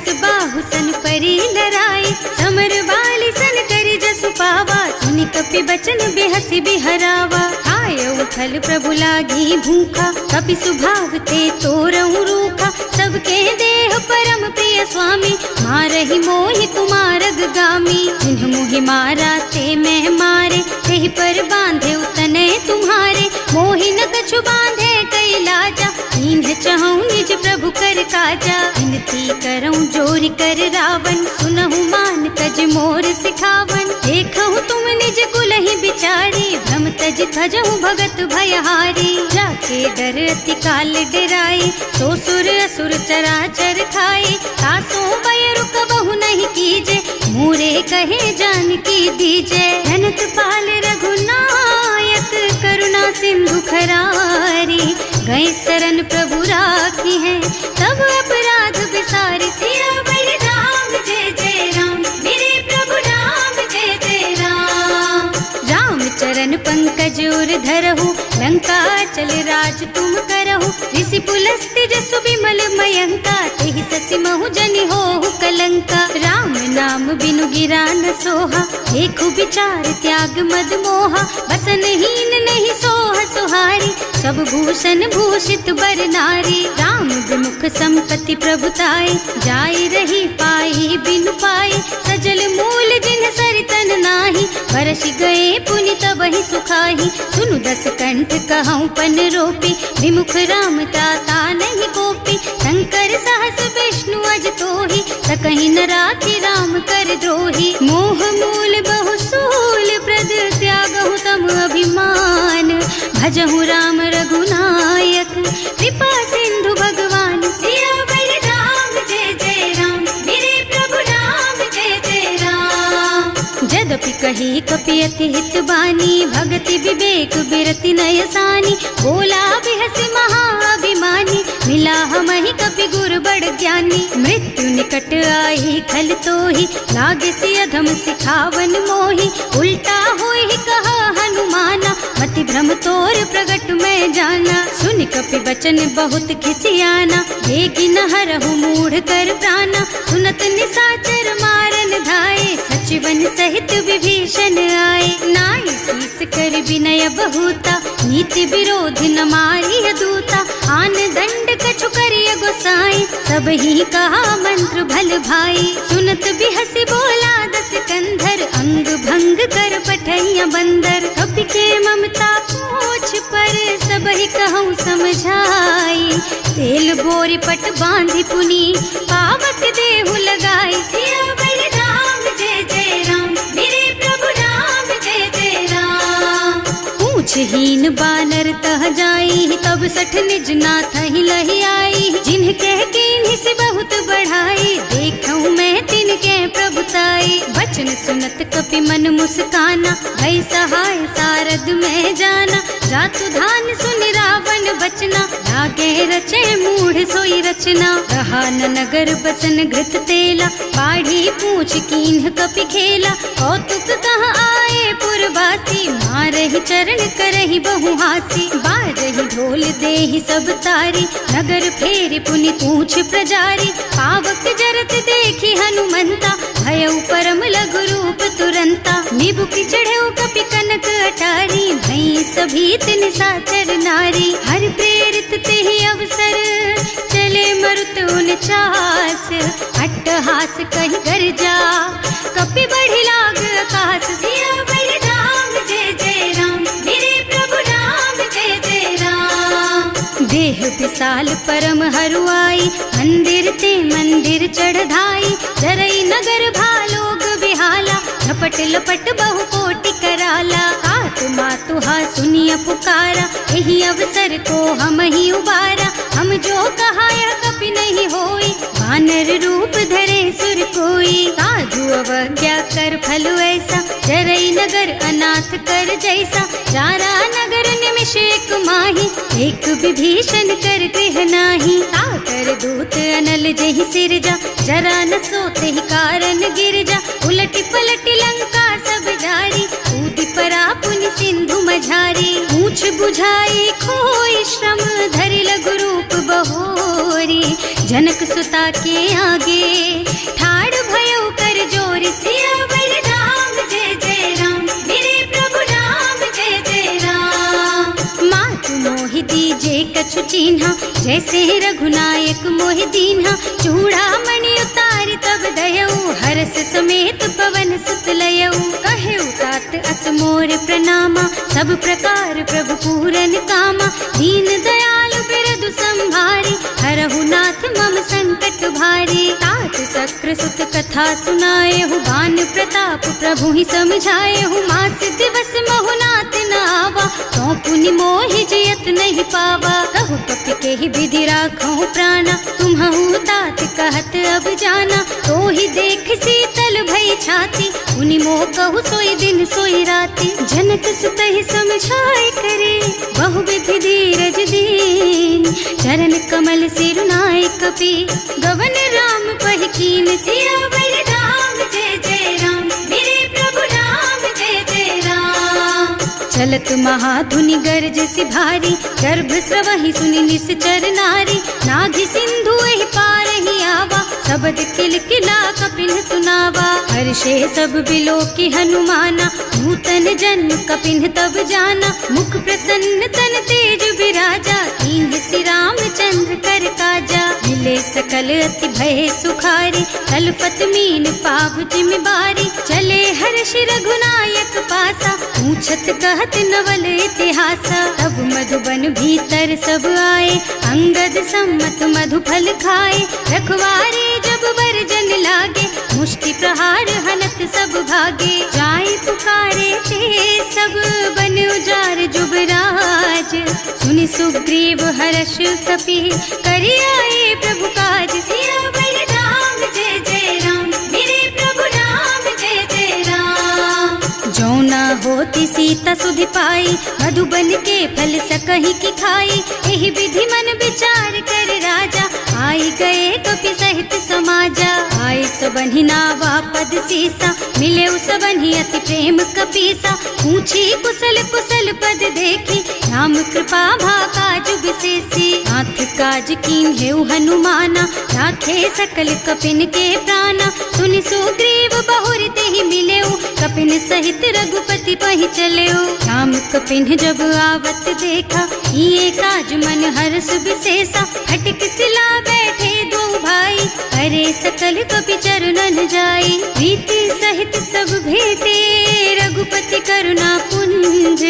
बहुत बाहु सन परी लराई, समर बाली सन करी जसु पावा, सुनि कपि बचन बेहसी बिहरावा। आय उठल प्रभु लागी भूखा, कपि सुभाव ते तोरहु रूखा, सबके देह परम प्रिय स्वामी, मारहि मोहि कुमारग गामी। जिन्ह मोहि मारा ते मैं मारे, तेहि पर बांधे उतने तुम्हारे, मोहि न कछु बांधे कई लाजा, इन्ह चहु निज प्रभु कर काजा। विनती करऊं जोरि कर रावण, सुनहु मान तज मोर सिखावन, देखहु तुम निज कुलहि बिचारी, भ्रम तज थजहु भगत भयहारी। जाके डर अति काल डराई, सो सुर असुर चराचर खाए, तासो भय रुक बहु नहीं कीजे, मोरे कहे जानकी दीजे। धनत पाल रघुनायक, करुणा सिंधु खरारी, गए शरण प्रभु राखी है, तब अपराध बिसारी। सियावर राम जय जय राम, मेरे प्रभु राम जय जय राम। राम चरण पंकज उर धरहु, लंका चल राज तुम करहु, ऋषि पुलस्त्य जसु बिमल मयंका, तेहि ससि महु जनि होहु कलंका। राम नाम बिनु गिरा न सोहा, देखु विचार त्याग मद मोहा, बसन हीन नहीं सोह सुहारी, सब भूषण भूषित बर नारी। राम विमुख संपत्ति प्रभुताई, जाय रही पाई बिनु पाई, सजल मूल जिन सरितन नाही, बरस गए पुनि तबहि सुखाही। सुनु दस कंठ कहऊँ पन रोपी, विमुख राम ताता नहीं कोपी, शंकर सहस विष्णु अज तोहि, सकहि न राखि राम कर द्रोही। मोह मूल बहु सूल प्रद, त्यागहु तम अभिमान, भजहु राम रघुनायक, कृपा सिंधु भगवान। सियावर राम जय जय राम, मेरे प्रभु राम जय जय राम। जदपि कही कपि अति हित बानी, भगति विवेक बिरति नय सानी, बोला बिहसि महाअभिमानी, मिला हमहि कपि गुर बड़ ज्ञानी। मृत्यु निकट आई खल तोहि, लागे सि अधम सिखावन मोहि, उल्टा होई कहा हनुमाना, मति भ्रम तोर प्रगट मैं जाना। सुनि कपि बचन बहुत खिसियाना, देगी न हरहु मूढ़ कर प्राणा, सुनत निशाचर मारन धाये, सचिवन सहित विभीषण आए। नाई शीस कर विनय बहुता, नीति विरोध न मारिय दूता, आन दंड कछु करिय गोसाई, सब ही कहा मंत्र भल भाई। सुनत बिहसि बोला दस कंधर, अंग भंग कर पठैया बंदर, कपि के ममता पूछ पर, सब ही कहूँ समझाई। तेल बोरी पट बांधि पुनी, पावक देहु लगाई। सियावर राम जय जय राम, मेरे प्रभु राम जय जय राम। पूछहीन बानर तह जाई, तब सठ निज नाथ ही लही आई, जिन्ह कह कीन्हि से बहुत बढ़ाई, देखऊँ मैं तिनके प्रभुताई। वचन सुनत कपि मन मुस्काना, भई सहाय सारद में जाना, जातु धान सुनि रावण बचना, लागे रचे मूढ़ सोई रचना। रहा न नगर बसन घृत तेला, बाढ़ी पूछ कीन्ह कपि खेला, कौतुक कहाँ आए पुरवासी, मारहि चरण करहि बहु हासी। बाजहि ढोल देहि सब तारी, नगर फेरि पुनि पूछ प्रजारी, पावक जरत देखि हनुमंता, भयउ परम लघु रूप तुरंता। निबुकि चढ़ऊ कपि कनक अटारी, भई सभीत निशाचर नारी, हर प्रेरित तेहि अवसर, चले मरुत उनचास, अट्टहास कहि गर्जा, कपि बढ़ि लाग आकाश। सियावर राम जय जय राम, मेरे प्रभु राम जय जय राम। देह विशाल परम हरुआई, मंदिर ते मंदिर चढ़धाई, जरई नगर भालोग बिहाला, झपट लपट बहु कोटि कराला। आत्मा तुहा सुनिय पुकारा, यही अवसर को हम ही उबारा, हम जो कहा यह कपि नहीं होई, वानर रूप धरे सुर कोई। साधु अवज्ञा कर फल ऐसा, जरई नगर अनाथ कर जैसा, जारा नगर निमिष एक माही, एक विभीषण कर गृह नाही। ताकर दूत अनल जहि सिरजा, जरा न सोते ही कारण गिरजा, उलटी पलटी लंका सब जारी, कूदि पर धरा पुनि सिंधु मझारी, पूछ बुझाई खोई श्रम धरि लघु रूप बहोरी। जनक सुता के आगे ठाड़ भयो कर जोरी, सियावर राम जय जय राम, मेरे प्रभु राम जय जय राम। मातु मोहि दीजे कछु चिन्हा, जैसे रघुनायक मोहि दीन्हा। चूड़ामणि उतारि तब दयऊ, हरस समेत पवन सुत लयऊ। कहेउ तात अस मोर प्रणामा, सब प्रकार प्रभु पूरन कामा। दीन दयालु बिरदु संभारी, हरहु नाथ मम संकट भारी। तात सक्र सुत कथा सुनाएहु, बान प्रताप प्रभु ही समझाएहु। मास दिवस महु नाथ न आवा, तो पुनि मोहि जियत नहीं पावा। कहु कपि के ही विधि राखहु प्राणा, तुम्हु तात कहत अब जाना। तो ही देख शीतल भई छाती, उनि मोह कहु सोई दिन सोई राती। जनक सुतहि समझाए करे, बहु विधि धीरज दीन। चरण कमल सिरुनाए कपि, गवन राम पहि कीन। सियावर राम जय जय राम, मेरे प्रभु राम जय जय राम। चलत महाधुनि गर्ज सि भारी, गर्भ स्रवहि सुनि निश्चर नारी। नाभि सिंधु एहि पारहि आवा, शबद किलकिला कपिन सुनावा। हर्षे सब बिलोकि हनुमाना, नूतन जन्म कपिन तब जाना। मुख प्रसन्न तन तेज बिराजा, कीन्ह श्री रामचंद्र कर काजा। मिले सकल अति भय सुखारी, तलपत मीन पाव जिम बारी। चले हर्ष रघुनायक पासा, पूछत कहत नवल इतिहासा। तब मधुबन भीतर सब आए, अंगद सम्मत मधु फल खाए। रखवारे जब बरजन लागे, मुष्टि प्रहार हनत सब भागे। जाए पुकारे ते सब बन उजार जुबराज। सुनि सुग्रीव हर्ष कपि, करि आए प्रभु काज। सियावर राम जय जय राम, मेरे प्रभु राम जय जय राम। जो न होती सीता सुधि पाई, मधुबन के फल सकहि की खाई। एहि विधि मन विचार कर राजा, आई गए कपि सहित समाजा। आए सबन्हि नावा पद सीसा, मिले सबन्हि अति प्रेम कपीसा। पूछी कुशल कुशल पद देखी, राम कृपा भाकाजु विशेषी। नाथ काज कीन्हेउ हनुमाना, राखे सकल कपिन के प्राणा। सुनि सुग्रीव बहुरि तेहि मिलेउ, कपिन सहित रघुपति पहि चलेउ। राम कपिन जब आवत देखा, किए काज मन हर्ष विशेषा। हटिक सिला बैठे दो भाई, अरे सकल कपि चरणन जाई। प्रीति सहित सब भेटे, रघुपति करुणा पुंज।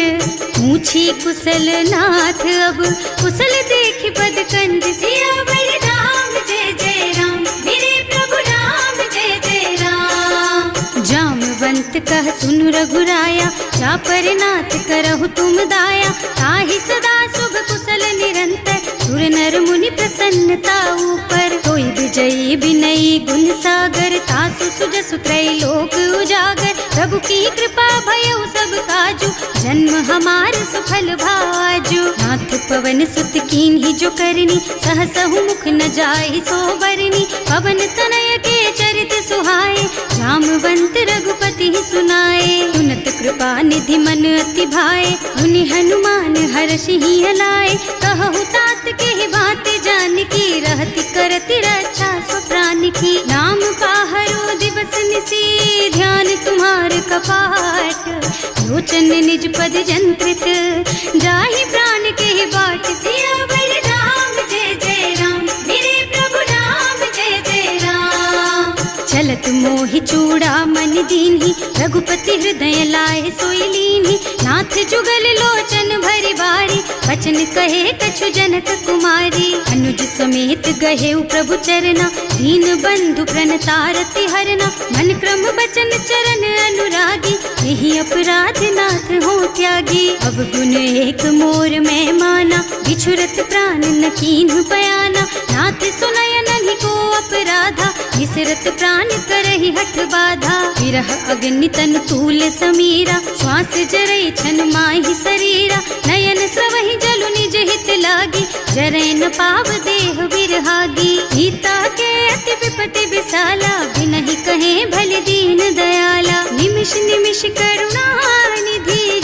पूछी कुशल नाथ अब, कुशल देखि पद कंज। सियावर राम जय जय राम, मेरे प्रभु राम जय जय राम। जामवंत कह सुनु रघुराया, जा पर नाथ करहु तुम दाया। ताहि सदा शुभ कुशल निरंतर, सुर नर मुनि प्रसन्नता ऊपर। कोई विजयी विनयी गुण सागर, तासु सुजसु त्रैलोक उजागर। प्रभु की कृपा भयउ सब काजू, जन्म हमार सफल भाजू। नाथ पवन सुत कीन्ही जो करनी, सहसहु मुख न जाहि सो बरनी। पवन तनय के चरित सुहाए, जामवंत रघुपति सुनाए। सुनत कृपा निधि मन अति भाए, मुनि हनुमान हर्षि हलाए। कहु तात के बात जानकी, रहति करति रक्षा सो प्राण की। नाम पाहरो दिवस निसी, ध्यान तुम्हार कपाट। लोचन निज पद जंत्रित, जाहि प्राण के बाट। सियावर राम जय जय राम, मेरे प्रभु राम जय जय राम। चलत मोहि चूड़ा मन दीन्ही, रघुपति हृदय लाए सोई लीन्ही। नाथ जुगल लोचन भरि बारी, बचन कहे कछु जनक कुमारी। अनुज समेत गहेउ प्रभु चरना, दीन बंधु प्रणतारति हरना। मन क्रम बचन चरण अनुरागी, यही अपराध नाथ हो त्यागी। अब गुण एक मोर में माना, बिछुरत प्राण न कीन्ह बयाना। नाथ सुनय नन्हि को अपराधा, विसरत प्राण करहि हठ बाधा। विरह अग्नि तन तूल समीरा, श्वास जरई छन माहि शरीरा। नयन स्रवहि जलु निज हित लागी, जरै न पाव देह बिरहागी। सीता के अति विपति विशाला, बिनहि कहे भल दीन दयाला। निमिष निमिष करुणा निधि,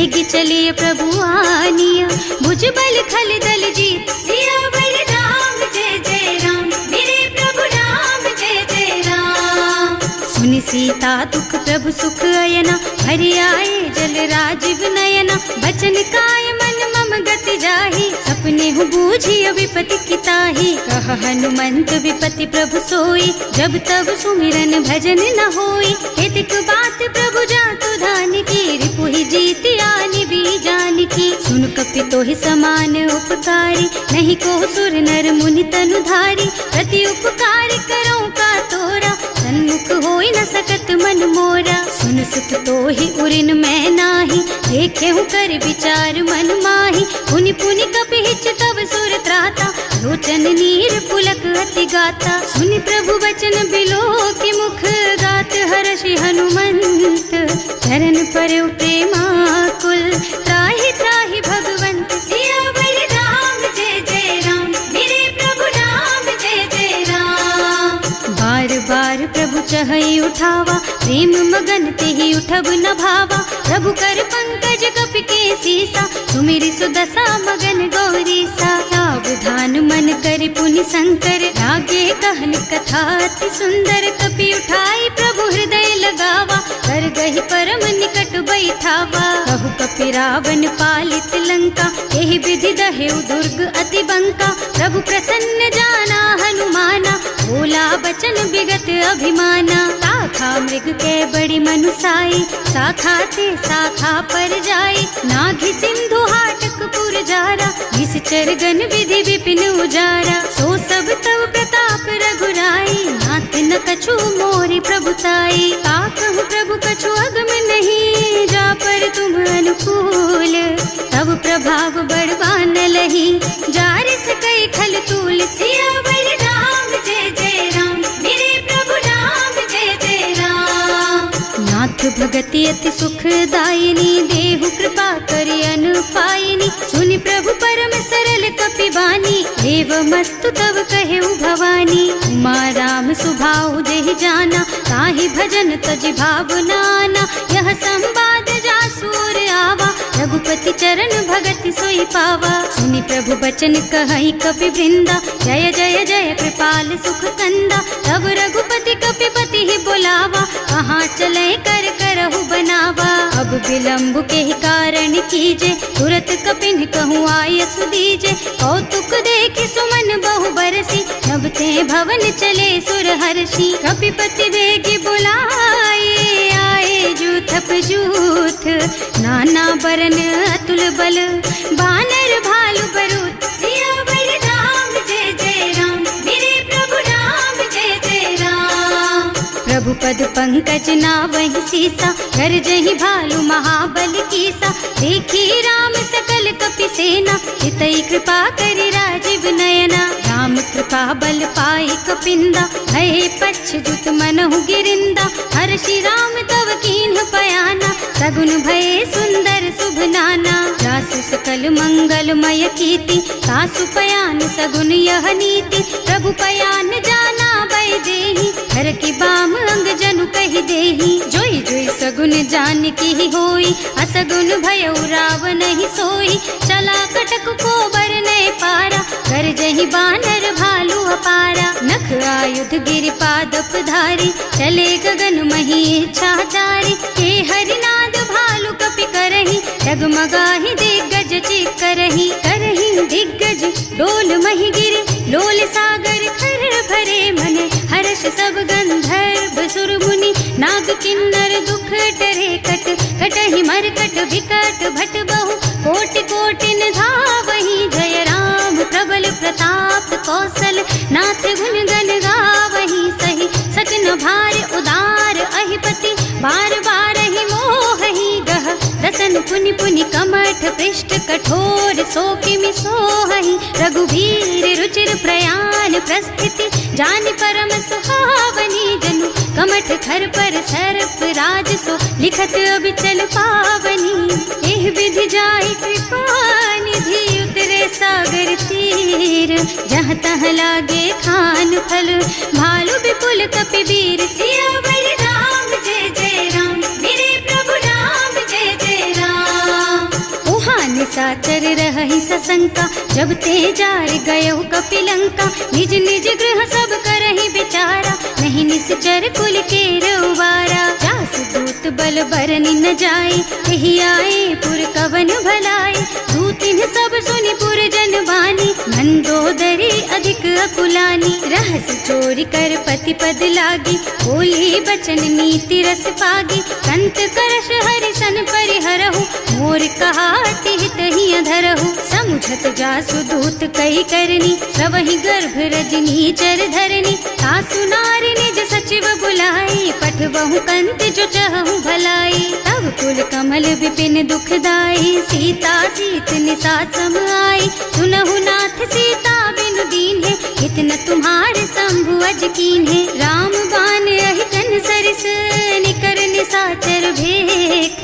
वेग चलिए प्रभु आनिया, भुजबल खल दल जीत। सियावर राम जय जय राम, मेरे प्रभु राम जय जय राम। सुनि सीता दुख प्रभु सुख अयना, हरि आए जल राजीव नयना। बचन काय मन मम गति जाहि, सपने हूँ बूझिय विपति की ताहि। कह हनुमंत विपति प्रभु सोई, जब तब सुमिरन भजन न होई। हेतिक बात प्रभु जातु धान की, रिपुहि जीति आनि भी जान की। सुन कपि तोहि समान उपकारी, नहीं को सुर नर मुनि तनु धारी। प्रति उपकार करो का तोरा, सन्मुख होई न सकत मन मोरा। सुन सुत तोहि उरिन मैं नाही, देखे हूँ कर विचार मन माही। पुनि पुनि कपि हिच तब सुर त्राता, लोचन नीर पुलक अति गाता। सुनि प्रभु वचन बिलो की मुख, गात हर्षि हनुमंत। चरण परौ प्रेमाकुल, त्राहि त्राहि भगवंत। सियावर राम जय जय राम, मेरे प्रभु राम जय जय राम। बार बार प्रभु चहई उठावा, प्रेम मगन तेहि उठब न भावा। प्रभु कर पंकज कपि के सीसा, सुमिरि सुदशा मगन गौरीसा। सावधान मन करि पुनि शंकर, लागे कहन कथा अति सुंदर। कपि उठाई प्रभु हृदय लगावा, कर गहि परम निकट बैठावा। कहु कपि रावण पालित लंका, एहि विधि दहेउ दुर्ग अति बंका। प्रभु प्रसन्न जाना हनुमाना, बोला बचन विगत अभिमाना। शाखा मृग के बड़ी मनुसाई, शाखा ते शाखा पर जाई। नाघि सिंधु हाटक पुर जारा, निश्चर गण विधि विपिन उजारा। सो सब तव प्रताप रघुराई, नाथ न कछु मोरि प्रभुताई। ताकहु प्रभु कछु अगम नहीं, जा पर तुम अनुकूल। तब प्रभाव बड़वान लही, जार सकई खल तूल। सियावर राम जय जय राम, मेरे प्रभु राम जय जय राम। नाथ भगति अति सुखदायिनी, देहु कृपा करि अनुपायिनी। सुनि प्रभु परम सरल कपि बानी, देवमस्तु तव कहेउ भवानी। उमा राम सुभाउ जेहि जाना, ताहि भजन तजि भावनाना। यह संवाद जासुर आवा, रघुपति चरण भगति सोई पावा। सुनि प्रभु बचन कहई कपि वृंदा, जय जय जय कृपाल सुख कंदा। तब रघुपति कपि पति ही बुलावा, कहाँ चले कर करहु बनावा। अब विलंब के ही कारण कीजे, तुरत कपिन कहूँ आयस दीजे। कौतुक देखि सुमन बहु बरसी, नभ ते भवन चले सुर हर्षि। कपिपति बेगी बुलाए, आए जूथप जूथ। नाना बरन अतुल बल, बानर भालु बरूथ। सियावर राम जय जय राम, मेरे प्रभु राम जय जय राम। प्रभु पद पंकज नावहि सीसा, गरजहि भालु महाबल कीसा। देखी राम सकल कपि सेना, हितई कृपा करि राजीव नयना। राम कृपा बल पाई कपिंदा, भये पच्छजुत मनहु गिरिंदा। हर्षि राम तव कीन्ह पयाना, सगुन भये सुंदर शुभ नाना। जासु सकल मंगलमय कीर्ति, तासु पयान सगुन यह नीति। प्रभु पयान जाना भय देहि, हर की बाम अंग जनु कहि देहि। जोई जोई सगुन जान की होई, असगुन भयउ रावण ही सोई। चला कटक को बरने पारा, कर जहि बानर भालू अपारा। नख आयुध गिरि पादप धारी, चले गगन मही इच्छाचारी। के हरिनाद भालू कपि करही, डगमगाहि दिग्गज चित करही। करही दिग्गज डोल मही गिरि, लोल सागर खर भरे मने। हर्ष सब गंधर्व सुर मुनि, नाग किन्नर दुख डरे कट। कटहि मरकट विकट भट बहु, कोटि कोटिन धावहि। जय राम प्रबल प्रताप कौशल, नाथ गुण गण गावहि। सही सकन भार उदार अहिपति, बार बार ही मोहहि गह। दसन पुनि पुनि कमठ पृष्ठ, कठोर सो किमि सोहहि। रघुवीर रुचिर प्रयाण प्रस्थिति, जानि परम सुहावनी। जनु कमठ खर पर सर्प राज सो, लिखत अबिचल पावनी। एह विधि जाय कृपा निधि, उतरे सागर तीर। जहाँ तहाँ लागे खान फल, भालु विपुल कपि वीर। सियावर राम जय जय राम, मेरे प्रभु राम जय जय राम। शंका, जब ते जार गयो कपिलंका। निज निज गृह सब करहि विचारा, नहीं निश्चर कुल के रउबारा। जास दूत बल बरनि न जाए, यही आए पुर कवन भलाए। दूतिन सब सुनि पुर जन बानी, मंदोदरी अधिक अकुलानी। रहस चोरी कर पति पद लागी, बोली बचन नीति रस पागी। कंत करश हरिसन परिहरहु, मोर कहाति हित ही अधरहु। समुझत जासु दूत कई करनी, सबहि गर्भ रजनी चर धरनी। सासु नारी निज सचिव बुलाई, पठबहु कंत जो चहु भलाई। तब कुल कमल विपिन दुखदाई, सीता सीत निसा सम आई। सुनहु नाथ सीता बिनु दीन है, इतना तुम्हारे शंभु अज कीन है। राम बान अहितन सरिस, निकर निसाचर भेख।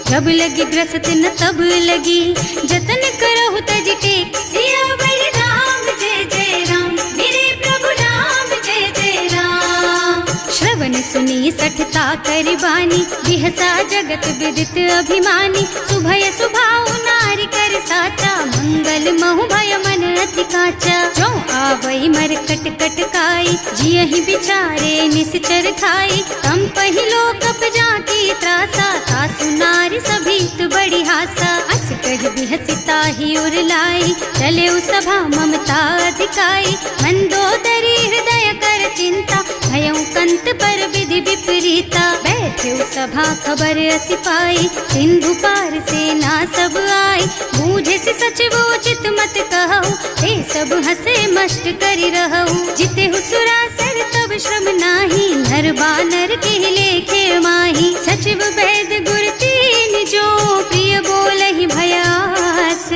जब लगी ग्रसत न तब लगी, जतन करहु तज टेक। सियावर राम जय जय राम, मेरे प्रभु राम जय जय राम। श्रवण सुनी सठता कर बानी, बिहसा जगत विदित अभिमानी। सुभय सुभाउ नारी कर साचा, मंगल महु भय मन अति काचा। जो आवई मर कट कट काई, जियहि बिचारे निश्चर खाई। तम पहिलो कप जाती त्रासा, सासु नारी सभीत बड़ी हासा। अस कह बिहसिता ही उर लाई, चले सभा ममता अधिकाई। मंदोदरी हृदय कर चिंता, भयउ कंत पर विधि विपरीता। बैठे सभा खबर असी पाई, सिंधु पार सेना सब आई। बूझे से सचिव उचित मत कहु, ते सब हसे मस्त करि रहु। जिते हुसुरासर तब श्रम नाही, नर बानर के लेखे माही। सचिव वैद गुर तीन जो, प्रिय बोलहि भयास।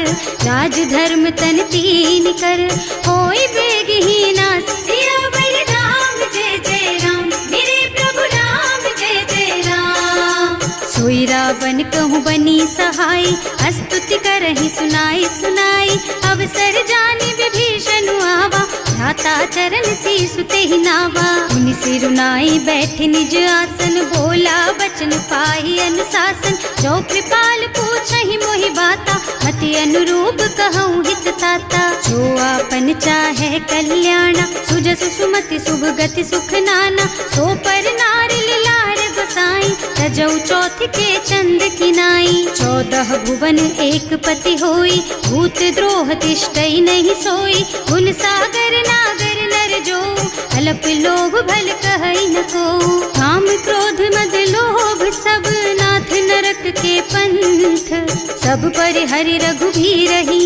राज धर्म तन तीन कर, होई बेगहि नास। सियावर राम जय जय राम, मेरे प्रभु राम जय जय राम। सोई रावण कहूँ बनी सहाय, स्तुति करहि सुनाई सुनाई। अवसर जानी विभीषण आवा, भ्राता चरण शीसु तेहि नावा। मुनि सिरुनाई बैठे निज आसन, बोला बचन पाहि अनुशासन। जो कृपाल पूछहि मोहि बाता, मति अनुरूप कहूँ हित ताता। जो आपन चाहे कल्याणा, सुजस सुमति शुभ गति सुख नाना। सो पर नारी लार गोसाई, तजौ चौथ के चंद किनाई। 14 भुवन एक पति होई, भूत द्रोह तिष्ठई नहीं सोई। गुण सागर नागर नर जो, अल्प लोभ भल कहई न को। काम क्रोध मद लोभ सब, नाथ नरक के पंथ। सब पर हरि रघुबीरहि,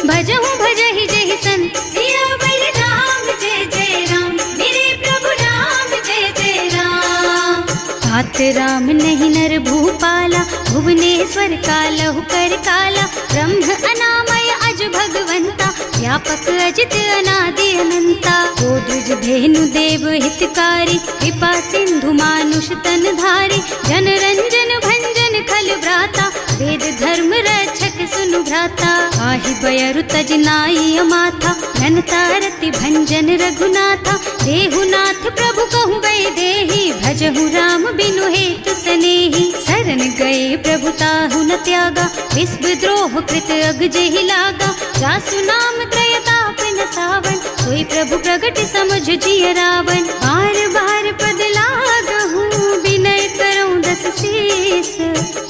भजहु भजहि जहि संत। सियावर राम जय जय राम, मेरे प्रभु राम जय जय राम। तात राम नहीं नर भूपाला, भुवनेश्वर कालहु कर काला। ब्रह्म अनामय अज भगवंता, व्यापक अजित अनादि अनंता। गोद्विज धेनु देव हितकारी, कृपा सिंधु मानुष तन धारी। जन रंजन भंजन खल भ्राता, वेद धर्म रक्षक सुनु भ्राता। आहि बयरु तज नाई अमाथा, घनता रति भंजन रघुनाथा। देहुनाथ प्रभु कहु गए देहि, भजहु राम बिनु हेतु सनेहि। शरण गए प्रभु ताहु न त्यागा, विश्व द्रोह कृत अग जेहि लागा। जासु नाम त्रयताप न सावन, सोई प्रभु प्रगट समझ जिय रावण। बार बार पद लागहु, विनय करऊं दस शीस।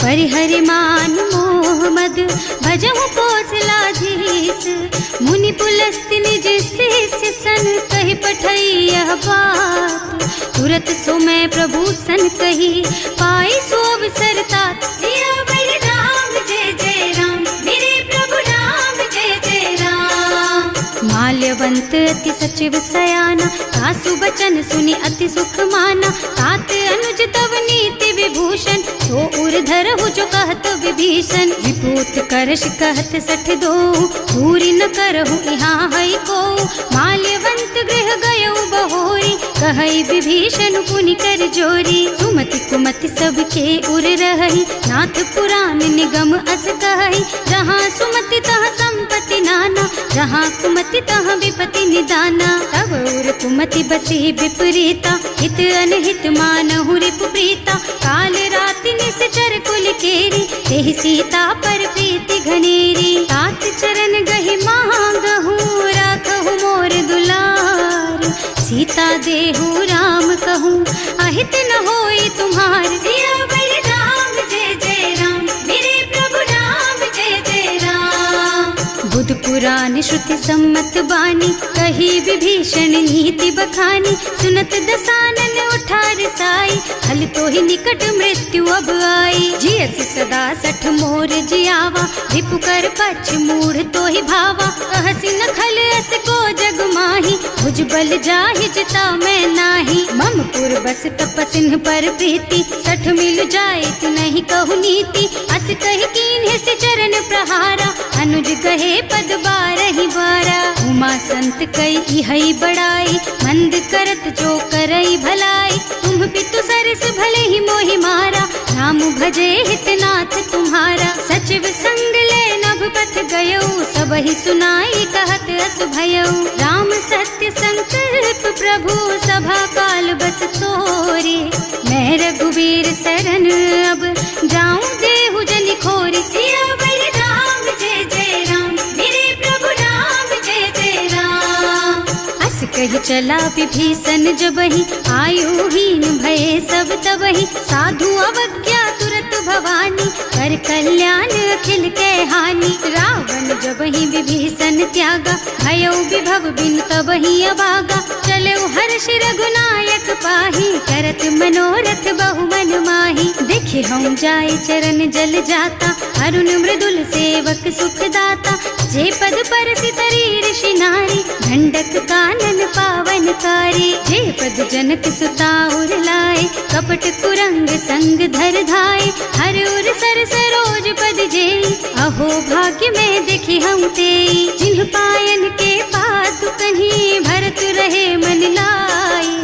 परिहरि मान मोह मद, भजहु कौशलाधीश। मुनि पुलस्त्य निज शिष्य सन, कहि पठई यह बात। तुरत सो मैं प्रभु सन कही, पाई सो अवसर तात। सियावर राम जय जय राम, मेरे प्रभु राम जय जय राम। माल्यवंत अति सचिव सयाना, सासु बचन सुनि अति सुख माना। तात अनुज तव नीति विभूषण, सो उर धरहु जो कहत विभीषण। विभूत करश कहत सठ दो, दूरी न करहु यहाँ हई को। माल्यवंत गृह गयो बहोरी, कहई विभीषण पुनि कर जोरी। सुमति कुमति सबके उर रही, नाथ पुराण निगम अस कहई। जहाँ सुमति तह संपत्ति नाना, जहाँ कुमति तह विपति निदाना। तब उर कुमति बसी विपरीता, हित अनहित मानहु रिपु प्रीता। काल राति निश्चर कुल केरी, तेहि सीता पर प्रीति घनेरी। तात चरण गहि अहित न होई तुम्हार। सियावर राम जय जय राम, मेरे प्रभु राम जय जय राम। बुध पुराण श्रुति सम्मत बानी, कही विभीषण नीति बखानी। सुनत दसानन उठार साई, हल तो ही निकट मृत्यु अब आई। जियस सदा सठ मोर जियावा, रिपु कर पछ मूढ़ तो ही भावा। कहसी न खल अस को जग माही, भुज बल जाहि जिता मैं नाही। मम पुर बस तपसिन्ह पर प्रीति, सठ मिल जाए तु नहीं कहु नीति। अस कहि कीन्ह से चरण प्रहारा, अनुज कहे पद बारहि बारा। उमा संत कई इहई बड़ाई, मंद करत जो करई भलाई। तुम पितु सरस भले ही मोहि मारा, नाम भजे हितनाथ तुम्हारा। सचिव संग ले नभ पथ गयो, सबहि सुनाई कहत अस भयो। राम सत्य संकल्प प्रभु, सभा काल बस तोरे। मैं रघुवीर सरन अब, जाऊं देहु जनि खोरी। सियावर राम जय जय राम, मेरे प्रभु राम जय जय राम। अस कहि चला विभीषण जबहि, आयुहीन भये सब तबहि। साधु अवज्ञा तुरत भवानी, कर कल्याण अखिल के हानि। रावण जबहि विभीषण त्यागा, भयो विभव बिनु तबहि अभागा। चले हर्ष रघुनायक पाही, करत मनोरथ बहु मन माही। देखे हम जाय चरण जल जाता, अरुण मृदुल सेवक सुख दाता। जे पद परसि तरी ऋषि नारी, ढंडक कानन पावन कारी। जे पद जनक सुता उर लाए, कपट कुरंग संग धर धाय। हर उर सर सरोज पद जेई, अहो भाग्य में देखी हम तेई। जिन्ह पायन के पातु कहीं, भरत रहे मन लाई।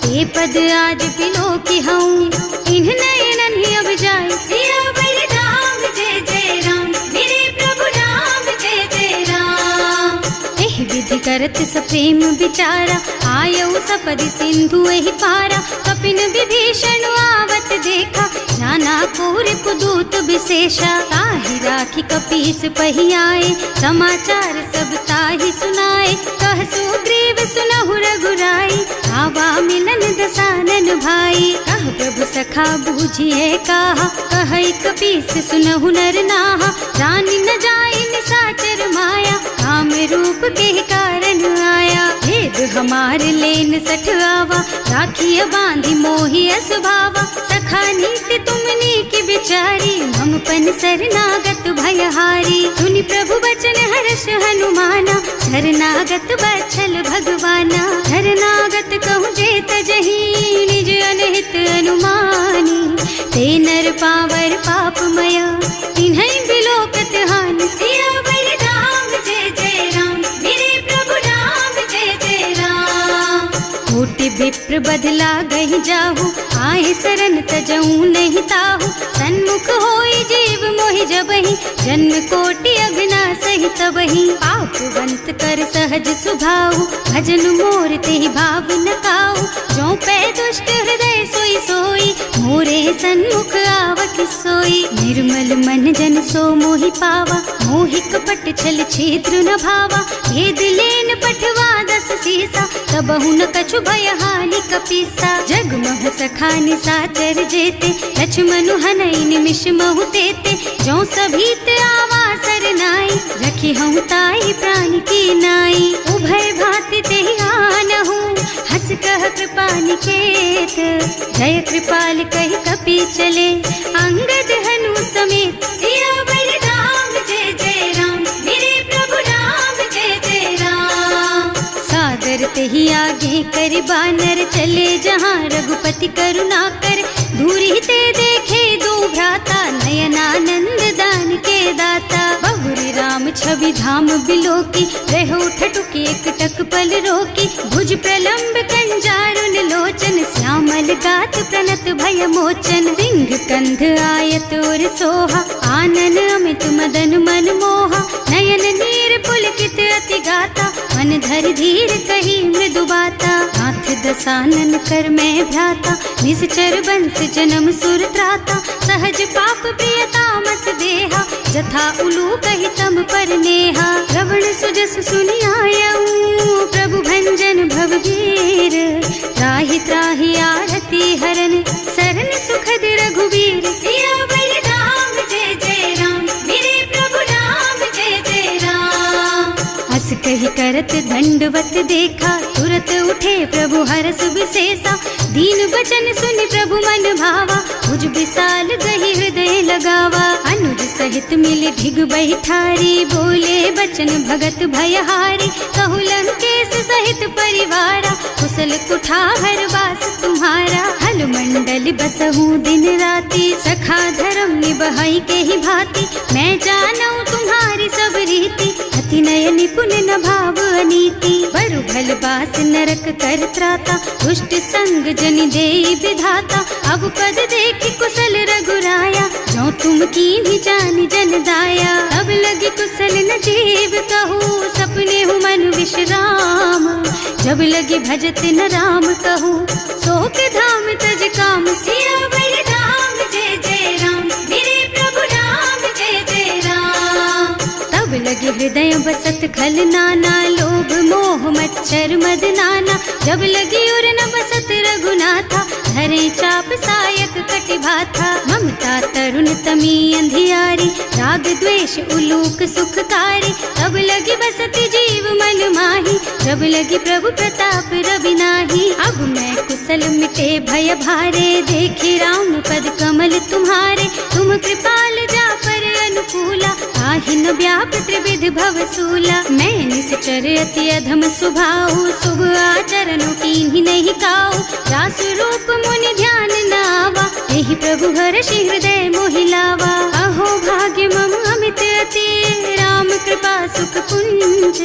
ते पद आज बिलो की हूँ, इन्ह नयनन ही अब जाए। सियावर राम जय जय राम, मेरे प्रभु राम जय जय राम। एह विधि करत सप्रेम विचारा, आयऊ सपदि सिंधु एहि पारा। कपिन विभीषण आवत देखा, जाना कोर पुदूत विशेषा। ताहि राखी कपीस पहि आए, समाचार सब ताहि सुनाए। कह सुग्रीव सुनहु रघुराई, आवा मिलन दसानन भाई। कह प्रभु सखा बूझिए कहा, कहै कपीस सुनहु नर नाहा। जानि न जाय निसाचर माया, काम रूप के कारण आया। भेद हमार लेन सठ आवा, राखिय बांधि मोहि असुभावा। सखा नीति तुमनी की बिचारी, मम पन शरणागत भयहारी। सुनि प्रभु बचन हर्ष हनुमाना, शरणागत बछल भगवाना। शरणागत कहूँ जे तजहि, निज अनहित अनुमानी। ते नर पावर पापमय, तिन्है बिलोकत हानि। सियावर राम जय जय राम, मेरे प्रभु राम जय जय राम। कोटि विप्र बदला गहि जाहु, आए शरण तजऊ नहीं ताहु। सन्मुख होई जीव मोहि जबहि, जन्म कोटि अघनासहि तबहि। पापवंत कर सहज सुभाऊ, भजन मोर तेहि भाव न काऊ। जो पै दुष्ट हृदय सोई सोई, मोरे सन्मुख आवक सोई। निर्मल मन जन सो मोहि पावा, मोहि कपट छल छिद्र न भावा। भेद लेन पठवा दस सीसा, तबहु न कछु भय हानि कपीसा। जग मह सखा निसाचर जेते, लक्ष्मणु हनई निमिष महु तेते। जो सभीत आवा सरनाई, रखी हूँ ताई प्राण की नाई। उभय भांति तेहि आनहु, हस कह कृपा निकेत। जय कृपाल कहि कपि चले, अंगद हनु समेत। सियावर राम जय जय राम, मेरे प्रभु राम जय जय राम। सादर तेहि आगे कर बानर, चले जहाँ रघुपति करुणा कर। दूरी ते देखे दो भ्राता, नयनानंद दान के दाता। बहुरी राम छवि धाम बिलोकी, रहो ठटुकी एक टक पल रोकी। भुज प्रलंब कंजारुन लोचन, श्यामल गात प्रणत भय मोचन। सिंह कंध आयत और सोहा, आनन अमित मदन मन मोहा। नयन नीर पुलकित अति गाता, मन धर धीर कही मृदु बाता। नाथ दसानन कर मैं भ्राता, निश्चर बंस जन्म सुर त्राता। सहज पाप प्रियतामस देहा, जथा उलू कहि तम पर नेहा। श्रवण सुजस सुनि आयऊ, प्रभु भंजन भवभीर। त्राहि त्राहि आरती हर करत दंडवत देखा, तुरत उठे प्रभु हरस विशेषा। दीन बचन सुनि प्रभु मन भावा, मुझ विशाल गही हृदय लगावा। अनुज सहित मिल ढिग बैठारी, बोले बचन भगत भयहारी। कहु लंकेश सहित परिवारा, कुशल कुठार वास तुम्हारा। हल मंडल बसहु दिन राति, सखा धर्म निबहाई के ही भांति। मैं जानू तुम्हारी सब रीति, अति नय निपुण न भाव अनीति। बरु भल बास नरक कर त्राता, दुष्ट संग जनि देई विधाता। अब पद देखि कुशल रघुराया, जो तुम कीन्ही जानि जन दाया। अब लगी कुशल न जीव कहू, सपने हूँ मन विश्राम। जब लगी भजत न राम कहू, शोक धाम तज काम। सियावर राम जय जय राम, मेरे प्रभु राम जय जय राम। तब लगे हृदय बसत खल नाना, लोभ मोह मच्छर मद नाना। जब लगी उर न बसत रघुनाथा, धरे चाप सायक कटिभाथा। ममता तरुण तमी अंधियारी, राग द्वेष उलूक सुखकारी। तब लगी बसती जीव मन माही, जब लगी प्रभु प्रताप रवि नाही। अब मैं कुशल मिटे भय भारे, देखे राम पद कमल तुम्हारे। तुम कृपाल जा पर अनुकूला, आहि न व्याप त्रिविध भव सूला। मैं निश्चर अति अधम स्वभाव, शुभ आचरण कीन्ही नहीं काऊ। रास रूप मुनि ध्यान न आवा, यही प्रभु हर्षि हृदय मोहिलावा। अहो भाग्य मम अमित अति, राम कृपा सुख पुंज।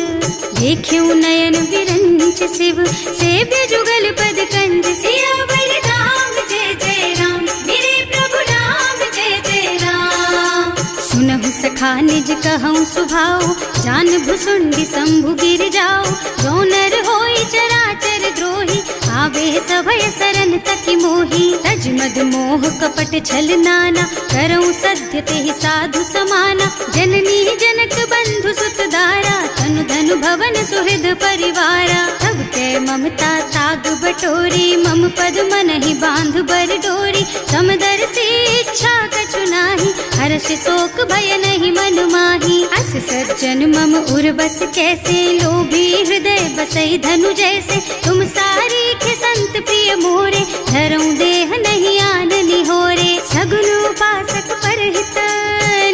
देख्यऊ नयन विरंच शिव, सेव्य जुगल पद कंज। सियावर राम जय जय राम, मेरे प्रभु राम जय जय राम। सुनहु सखा निज कहूँ सुभाऊ, जान भुसुंडी शंभु गिर जाओ। जो नर होई चराचर द्रोही, आवे सभय सरन तकी मोही। तज मद मोह कपट छल नाना, करऊँ सत्य तेहि साधु समाना। जननी जनक बंधु सुत दारा, तनु धनु भवन सुहृद परिवारा। तब के ममता ताग बटोरी, मम पद मन ही बांध बर डोरी। समदर से इच्छा कछु नाही, हर्ष शोक भय नहीं मन माही। अस सज्जन मम उर बस कैसे, लोभी हृदय बसई धनु जैसे। तुम सारी के संत प्रिय मोरे, धरऊँ देह नहीं आन निहोरे। सगुन उपासक परहित,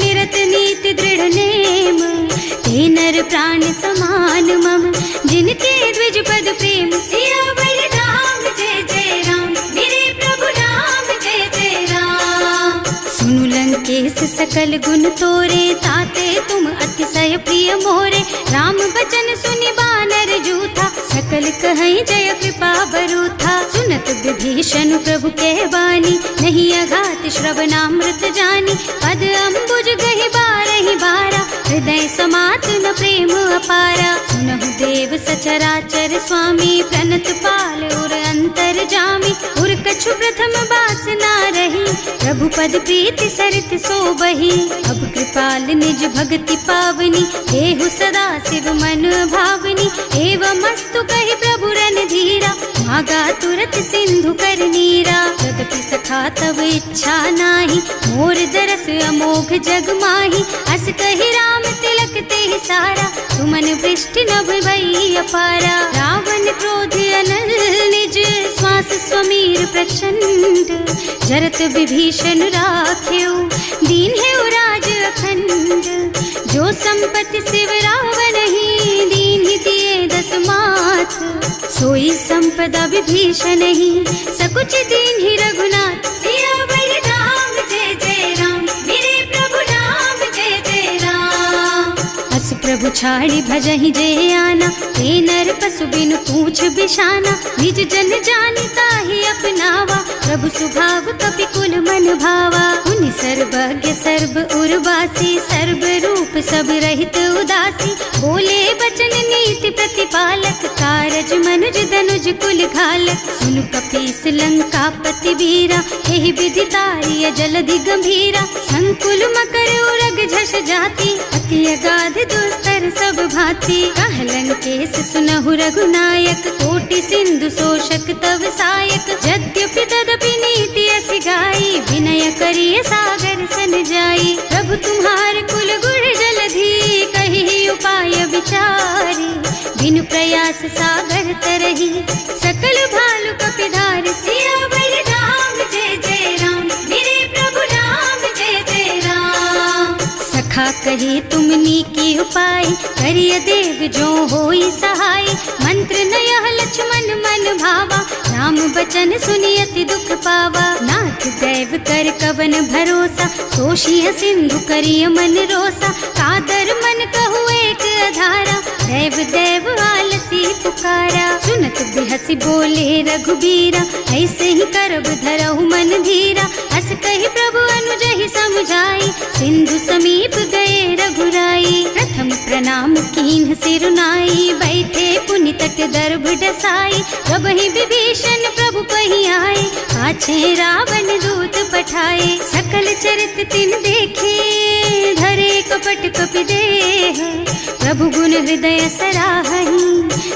निरत नीति दृढ़ नेम। ते नर प्राण समान मम, जिनके द्विज पद प्रेम। सियावर राम जय जय राम, मेरे प्रभु राम जय जय राम। सुनु लंकेश सकल गुण तोरे, ताते तुम अतिशय प्रिय मोरे। राम बचन सुनि बानर जूथा, सकल कहई जय कृपा बरूथा। सुनत विभीषण प्रभु के बानी, नहीं अघात श्रवणामृत जानी। पद अम्बुज गहि बारहि बारा, हृदय समात न प्रेम अपारा। सुनहु देव सचराचर स्वामी, प्रणत पाल उर अंतर जामी। उर कछु प्रथम बास ना रही, प्रभु पद प्रीति सरित सोबही। अब कृपाल निज भक्ति पावनी, देहु सदा शिव मन भावनी। एवं मस्तु कहि प्रभु रन धीरा, मागा तुरत सिंधु कर नीरा। यद्यपि सखा तब इच्छा नाही, मोर दरस अमोघ जग माही। अस कहि राम तिलक तेहि सारा, सुमन वृष्टि नभ भई अपारा। रावण क्रोध अनल निज, श्वास स्वमीर प्रचंड। जरत विभीषण राख्यो, दीन है राज अखंड। जो संपत्ति शिव रावण ही, दीन ही दिए दस माथ। सोई संपदा विभीषण ही, सकुच दीन ही रघुनाथ। सियावर राम जय जय राम, मेरे प्रभु राम जय जय राम। अस प्रभु छाड़ी भजहि जय आना, ते नर पशु बिनु पूछ बिशाना। निज जन जानिता ही अपनावा, प्रभु सुभाव कपि कुल मन भावा। उनि सर्वज्ञ सर्व उर्वासी, सर्व रूप सब रहित उदासी। बोले बचन नीति प्रतिपालक, कारज मनुज धनुज कुल घालक। सुनु कपीस लंका पति वीरा, एहि विधि तारिय जलधि गंभीरा। संकुल मकर उरग झष जाति, अति अगाध दुस्तर सब भांति। कह लंकेश सुनहु रघुनायक, कोटि सिंधु शोषक तव सायक। यद्यपि तदपि नीति असि गाई, विनय करिय सागर सन जाई। प्रभु तुम्हार कुल गुण जलधि, कहि उपाय विचारी। बिनु प्रयास सागर तरही, सकल भालु कपिधार सियावर राम जय जय राम, मेरे प्रभु राम जय जय राम। सखा कहे तुमनी की उपाय, करिय देव जो होई सहाय, मंत्र नयह लक्ष्मण मन भावा, राम बचन सुनियति दुख पावा। नाथ दैव कर कवन भरोसा, सोशिय सिंधु करिय मन रोसा, कादर मन कहु एक अधारा, देव देव आलसी पुकारा। सुनत बिहसी बोले रघुबीरा, ऐसे ही करब धरहु मन धीरा, हस कही प्रभु अनुजहि समझाई, सिंधु समीप गए रघुराई। प्रथम प्रणाम कीन्ह सिरुनाई, बैठे पुनि तट दर्भ डसाई, जब ही विभीषण प्रभु पही आए, पाछे रावण दूत पठाए। सकल चरित तिन देखे, धरे कपट कपि देह, प्रभु गुण हृदय सराहहि,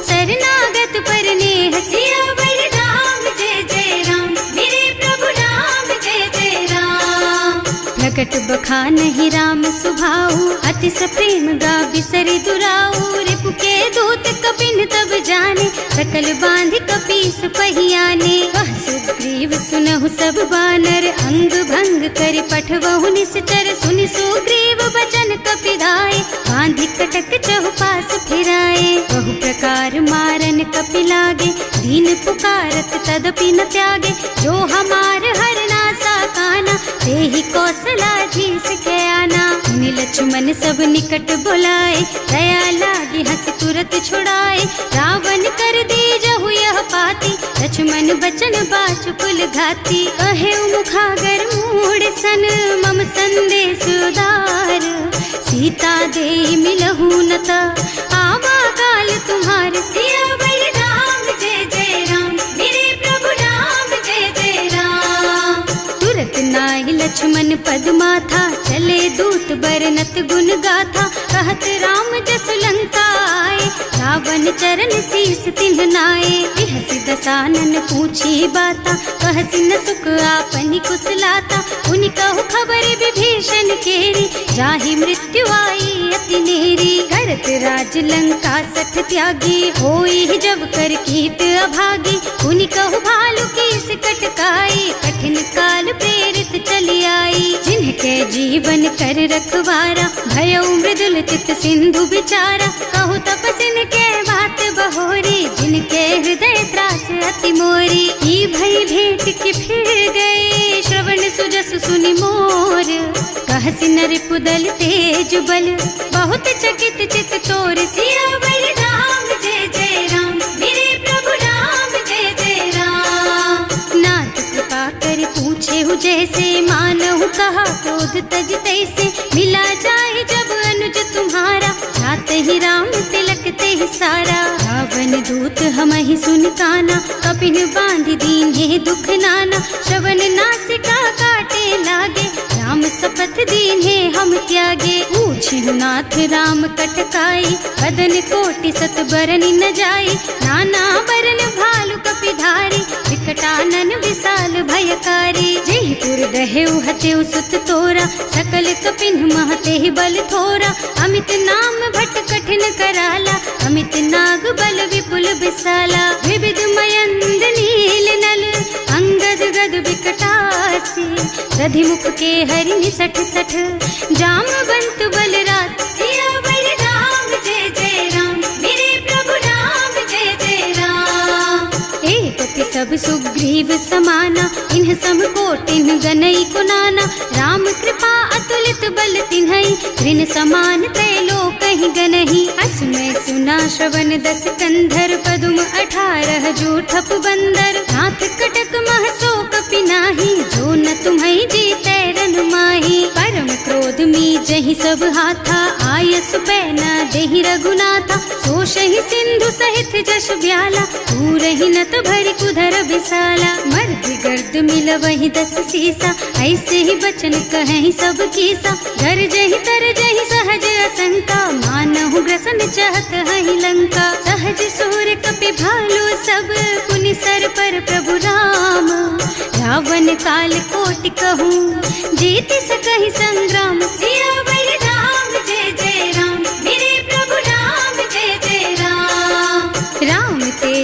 शरणागत पर नेह। सियावर राम जय जय राम, मेरे प्रभु राम जय जय राम। प्रकट बखानहि राम सुभाऊ, अति सप्रेम गा बिसरि दुराऊ, रिपु के दूत कपिन तब जाने, सकल बांधि कपीस पहियाने। वह सुग्रीव सुनहु सब बानर, अंग भंग करि पठवहु निश्चर, सुनि सुग्रीव बचन कपिधाय, बांधि कटक चहुपास फिराए। बहु प्रकार मारन कपि लागे, दीन पुकारत तदपि न त्यागे, जो हमार हरना सा काना, तेहि कौशलाधीश के आना। मुनि लक्ष्मण सब निकट बुलाए, दया लागी हंस तुरत छुड़ाए, रावण कर दीजहु यह पाती, लक्ष्मण बचन बाचु कुल घाती। कहे मुखागर मूढ़ सन, मम संदेश उदार, सीता दे मिलहु न ता, आवा काल तुम्हार। सियावर राम जय जय राम, मेरे प्रभु राम जय जय राम। तुरत नाहि लक्ष्मण पद माथा, चले दूत बरनत गुण गाथा, कहत राम जसु लंका आए, रावण चरण शीस तिन्ह नाए। बिहसि दसानन पूछी बाता, कहसि न सुख आपनि कुशलाता, उनि कहु खबर विभीषण केरी, जाहि मृत्यु आई अति नेरी। करत राज लंका सठ त्यागी, होई जब कर कीट अभागी, उनि कहु भालु कीस कटकाई, कठिन काल प्रेरित चली आई। जिनके जीवन कर रखवारा, भयउ मृदुल चित सिंधु बिचारा, कहु तपसिन के बात बहोरी, जिनके हृदय त्रास अति मोरी। की भई भेंट कि फिर गए, श्रवण सुजस सुनि मोर, कहसि नर पुदल तेज बल, बहुत चकित चित तोर। सियावर राम जय जय राम, मेरे प्रभु राम जय जय राम। नाथ कृपा कर पूछे हु जैसे, मानहु कहा क्रोध तज तैसे, मिला जाए जब अनुज तुम्हारा, जाते ही राम तिलक ते सारा। रावण दूत हमहि सुन काना, कपिन बांधि दीन्हे दुख नाना, श्रवण नासिका काटे लागे, राम शपथ दीन्हे हम त्यागे। पूछिहु नाथ राम कटकाई, बदन कोटि सत बरनि न जाई, नाना बरन भालु कपिधारी, विकटानन विशाल भयकारी। जेहि पुर दहेउ हतेउ सुत तोरा, सकल कपिन महते बल थोरा, अमित नाम भट कठिन कराला, अमित नाग बल विपुल विशाला। विविध मयंद नील नल, अंगद गद विकटासी, दधि मुख के हरि निसठ सठ, जामवंत बलराज। सियावर राम जय जय राम, मेरे प्रभु राम जय जय राम। एक सब सुग्रीव समाना, इन्ह सम कोटिन गनई कुनाना, राम कृपा अतुलित बल तिन्हई, ऋण समान त्रैलोकहि गनहि। असमय सुना श्रवण दस कंधर, पदुम 18 जूठप बंदर, नाथ कटक मह सो कपि नाही, जो न तुम्हई जीतै रन माही। परम क्रोध मी जहि सब हाथा, आयस पैना देहि रघुनाथा, सोषहि सिंधु सहित जश ब्याला, पूरहि नत भरि कुधर विशाला। मर्दि गर्द मिलवहि 10 सीसा, ऐसे ही बचन कहें सब कीसा, घर जहि तर जहि सहज असंका, मानहु ग्रसन चाहत हहि लंका। सहज सूर कपि भालु सब, पुनि सर पर प्रभु राम, रावण काल कोटि कहूँ, जीत सकहि संग्राम। सियावर राम जय जय राम, मेरे प्रभु राम जय जय राम।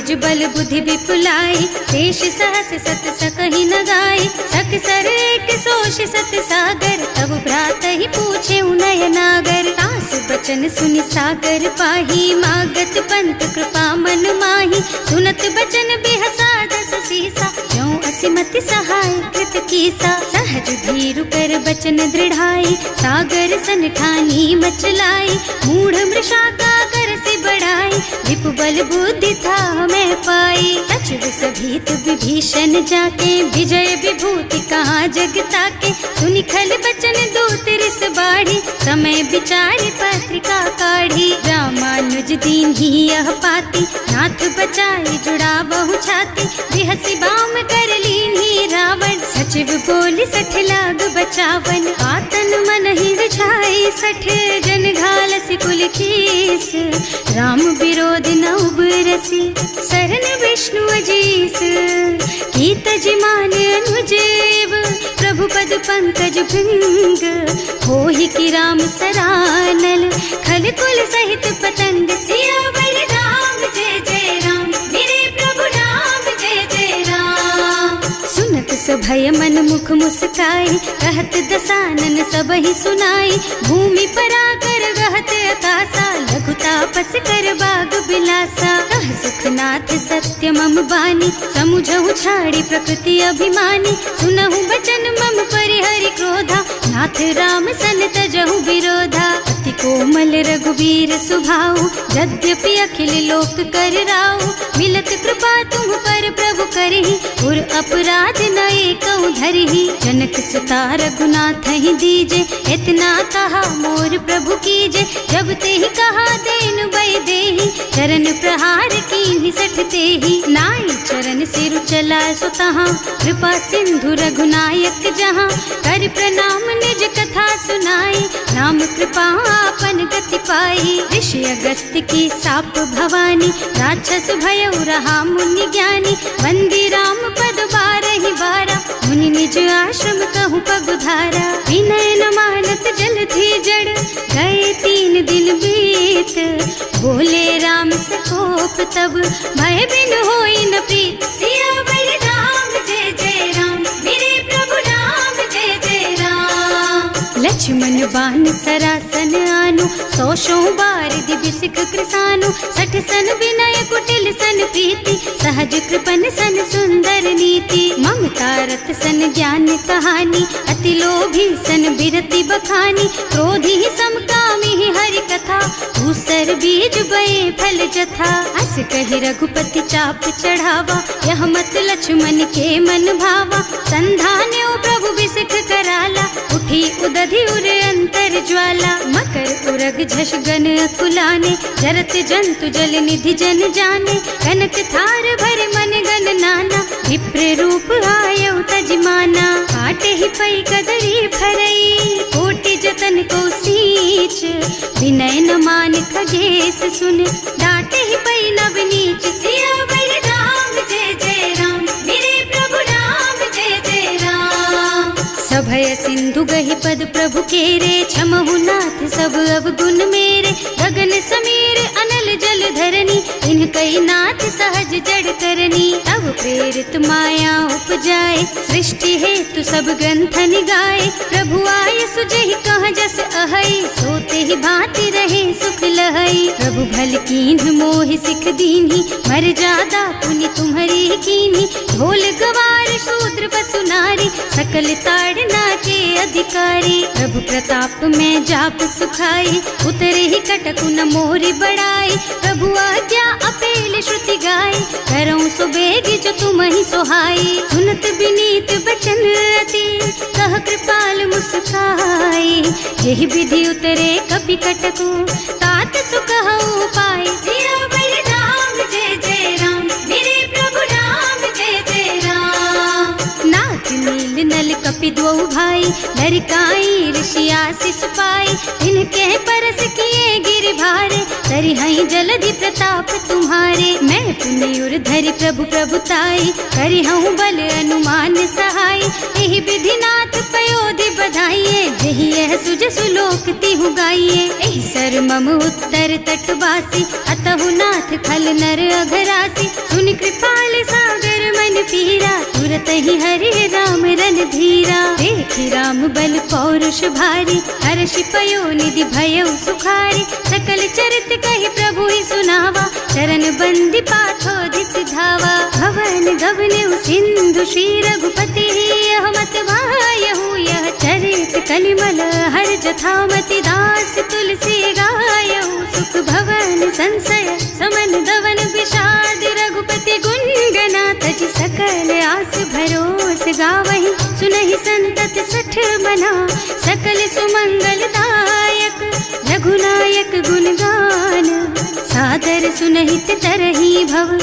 निज बल बुद्धि विपुलाई, शेष सहस सत सकहि न गाय, सक सर एक सोष सत सागर, तब भ्रात ही पूछे उनय नागर। तास बचन सुनि सागर पाही, मागत पंत कृपा मन माही, सुनत बचन बिहसा दस सीसा, ज्यों असिमति सहाय कृत कीसा। सहज धीरु कर बचन दृढ़ाई, सागर सन ठानी मचलाई, मूढ़ मृषा का कर से बढ़ाई, विपु बल बुद्धि था मैं पाई। सचिव सभीत विभीषण जाके, विजय विभूति कहाँ जग ताके, सुनि खल बचन दूत रिस बाढ़ी, समय विचारि पत्रिका काढ़ी। रामानुज दीन ही यह पाती, नाथ बचाई जुड़ा बहु छाती, बिहसी बाम कर लीन्ही रावण, सचिव बोली सठ लाग बचावन। आतन मन ही विछाई सठ, जन घालसी कुल कीस, राम विरोध न उबरसी, सरन विष्णु अजीस। कीत जिमान अनुजेव, प्रभु पद पंकज भृंग, होहि की राम सरानल, खल कुल सहित पतंग। सियावर राम जय जय राम, मेरे प्रभु राम जय जय राम। सुनत सभय मन मुख मुस्काई, कहत दसानन सबहि सुनाई, भूमि पराकर गहत अकासा, लघु तापस कर बाग बिलासा। कह सुखनाथ सत्य मम बानी, समुझहु छाड़ी प्रकृति अभिमानी, सुनहु बचन मम परिहरि क्रोधा, नाथ राम सन तजहु विरोधा। अति कोमल रघुवीर सुभाऊ, यद्यपि अखिल लोक कर राऊ, मिलत कृपा तुम पर प्रभु करहि, उर अपराध न एकउ धरहि। जनक सुता रघुनाथ ही दीजे, इतना कहा मोर प्रभु कीजे, जब ते ही कहा देन बय देहि, चरण प्रहार कीन्हि सठ तेहि। नाई चरण सिरु चला सुतहाँ, कृपा सिंधु रघुनायक जहाँ, कर प्रणाम निज कथा सुनाई, नाम कृपा आपन गति पाई। ऋषि अगस्त्य की साप भवानी, राक्षस भयउ रहा मुनि ज्ञानी, वंदी राम पद बारहि बारा, मुनि निज आश्रम कहु पगुधारा। विनय न मानत जल थी जड़, गए 3 दिन बीत, बोले राम सकोप तब, भय बिन होई न प्रीत। सियावर राम जय जय राम, मेरे प्रभु राम जय जय राम। लक्ष्मण बान सरासन आनु, 100 बार दिव्य सिख कृसानु, 60 सन विनय कुटिल सन प्रीति, सहज कृपन सन सुंदर नीति। ममता रत सन ज्ञान कहानी, अति लोभी सन बिरति बखानी, क्रोधी समकामी हरि कथा, दूसर बीज बये फल जथा। अस कहि रघुपति चाप चढ़ावा, यह मत लक्ष्मण के मन भावा, संधान्यो प्रभु बिसिख कराला, उठी उदधि उर अंतर ज्वाला। मकर उरग झष गन अकुलाने, जरत जंतु जल निधि जन जाने, कनक थार भर मन गन नाना, विप्र रूप आयउ तजमाना। काटे ही पई कदरी भरई, कोटि जतन को सींच, विनय न मान खगेश सुन, डांटे ही पई नव नीच। सियावर राम जय जय राम, मेरे प्रभु राम जय जय राम। सभय सिंधु गहि पद प्रभु केरे, क्षमहु नाथ सब अवगुण मेरे, गगन समीर अनल जल धरनी, इनकई नाथ सहज जड़ करनी। तब प्रेरित माया उपजाए, सृष्टि हेतु सब ग्रंथ निगाए, प्रभु आय सुजहि कह जस अहै, सोते ही भांति रहे सुख लहै। प्रभु भल कीन्ह मोहि सिख दीन्ही, मर जादा पुनि तुम्हरी कीन्ही, ढोल गवार शूद्र पशु नारी, सकल ताड़ना के अधिकारी। प्रभु प्रताप में जाप सुखाई, उतरे ही कटकु न मोरि बड़ाई, प्रभु आज्ञा अपेल श्रुति गाय, करऊं सो बेगी जो तुम ही सोहाई। सुनत विनीत बचन अति, कह कृपाल मुस्काई, यही विधि उतरे कपि कटकु, तात सुकहु पाई। सियावर राम जय जय राम, मेरे प्रभु राम जय जय राम। नाथ नील नल कपि द्वौ भाई, लरिकाई ऋषि आशीष पाई, इनके परस किए गिर भारे, तरिहई जलधि प्रताप तुम्हारे। मैं पुनि उर धरि प्रभु प्रभुताई, करिहऊँ बल अनुमान सहाय, यही विधि नाथ पयोधि बधाइए, यही यह सुज सुलोक तिहु गाइए। एहि सर मम उत्तर तटवासी, अतहु नाथ खल नर अघरासी। सुनि कृपाल सागर मन पीरा, तुरत ही हरि राम रन धीरा। देखि राम बल पौरुष भारी, हर्षि पयो निधि भयउ सुखारी। सकल चरित कहि प्रभु ही सुनावा, चरण बंदी पाथो दिस धावा। भवन गवनेउ सिंधु श्री रघुपति, यह मत भायहु यह चरित कलिमल हर जथामति। दास तुलसी गायहु, सुख भवन संशय समन दवन विषाद। रघुपति गुण गना तज सकल आस भरोस गावहि। सुनहि संतत सठ मना, सकल सुमंगल दायक। रघुनायक गुण गान, सादर सुनहित तरहि भव।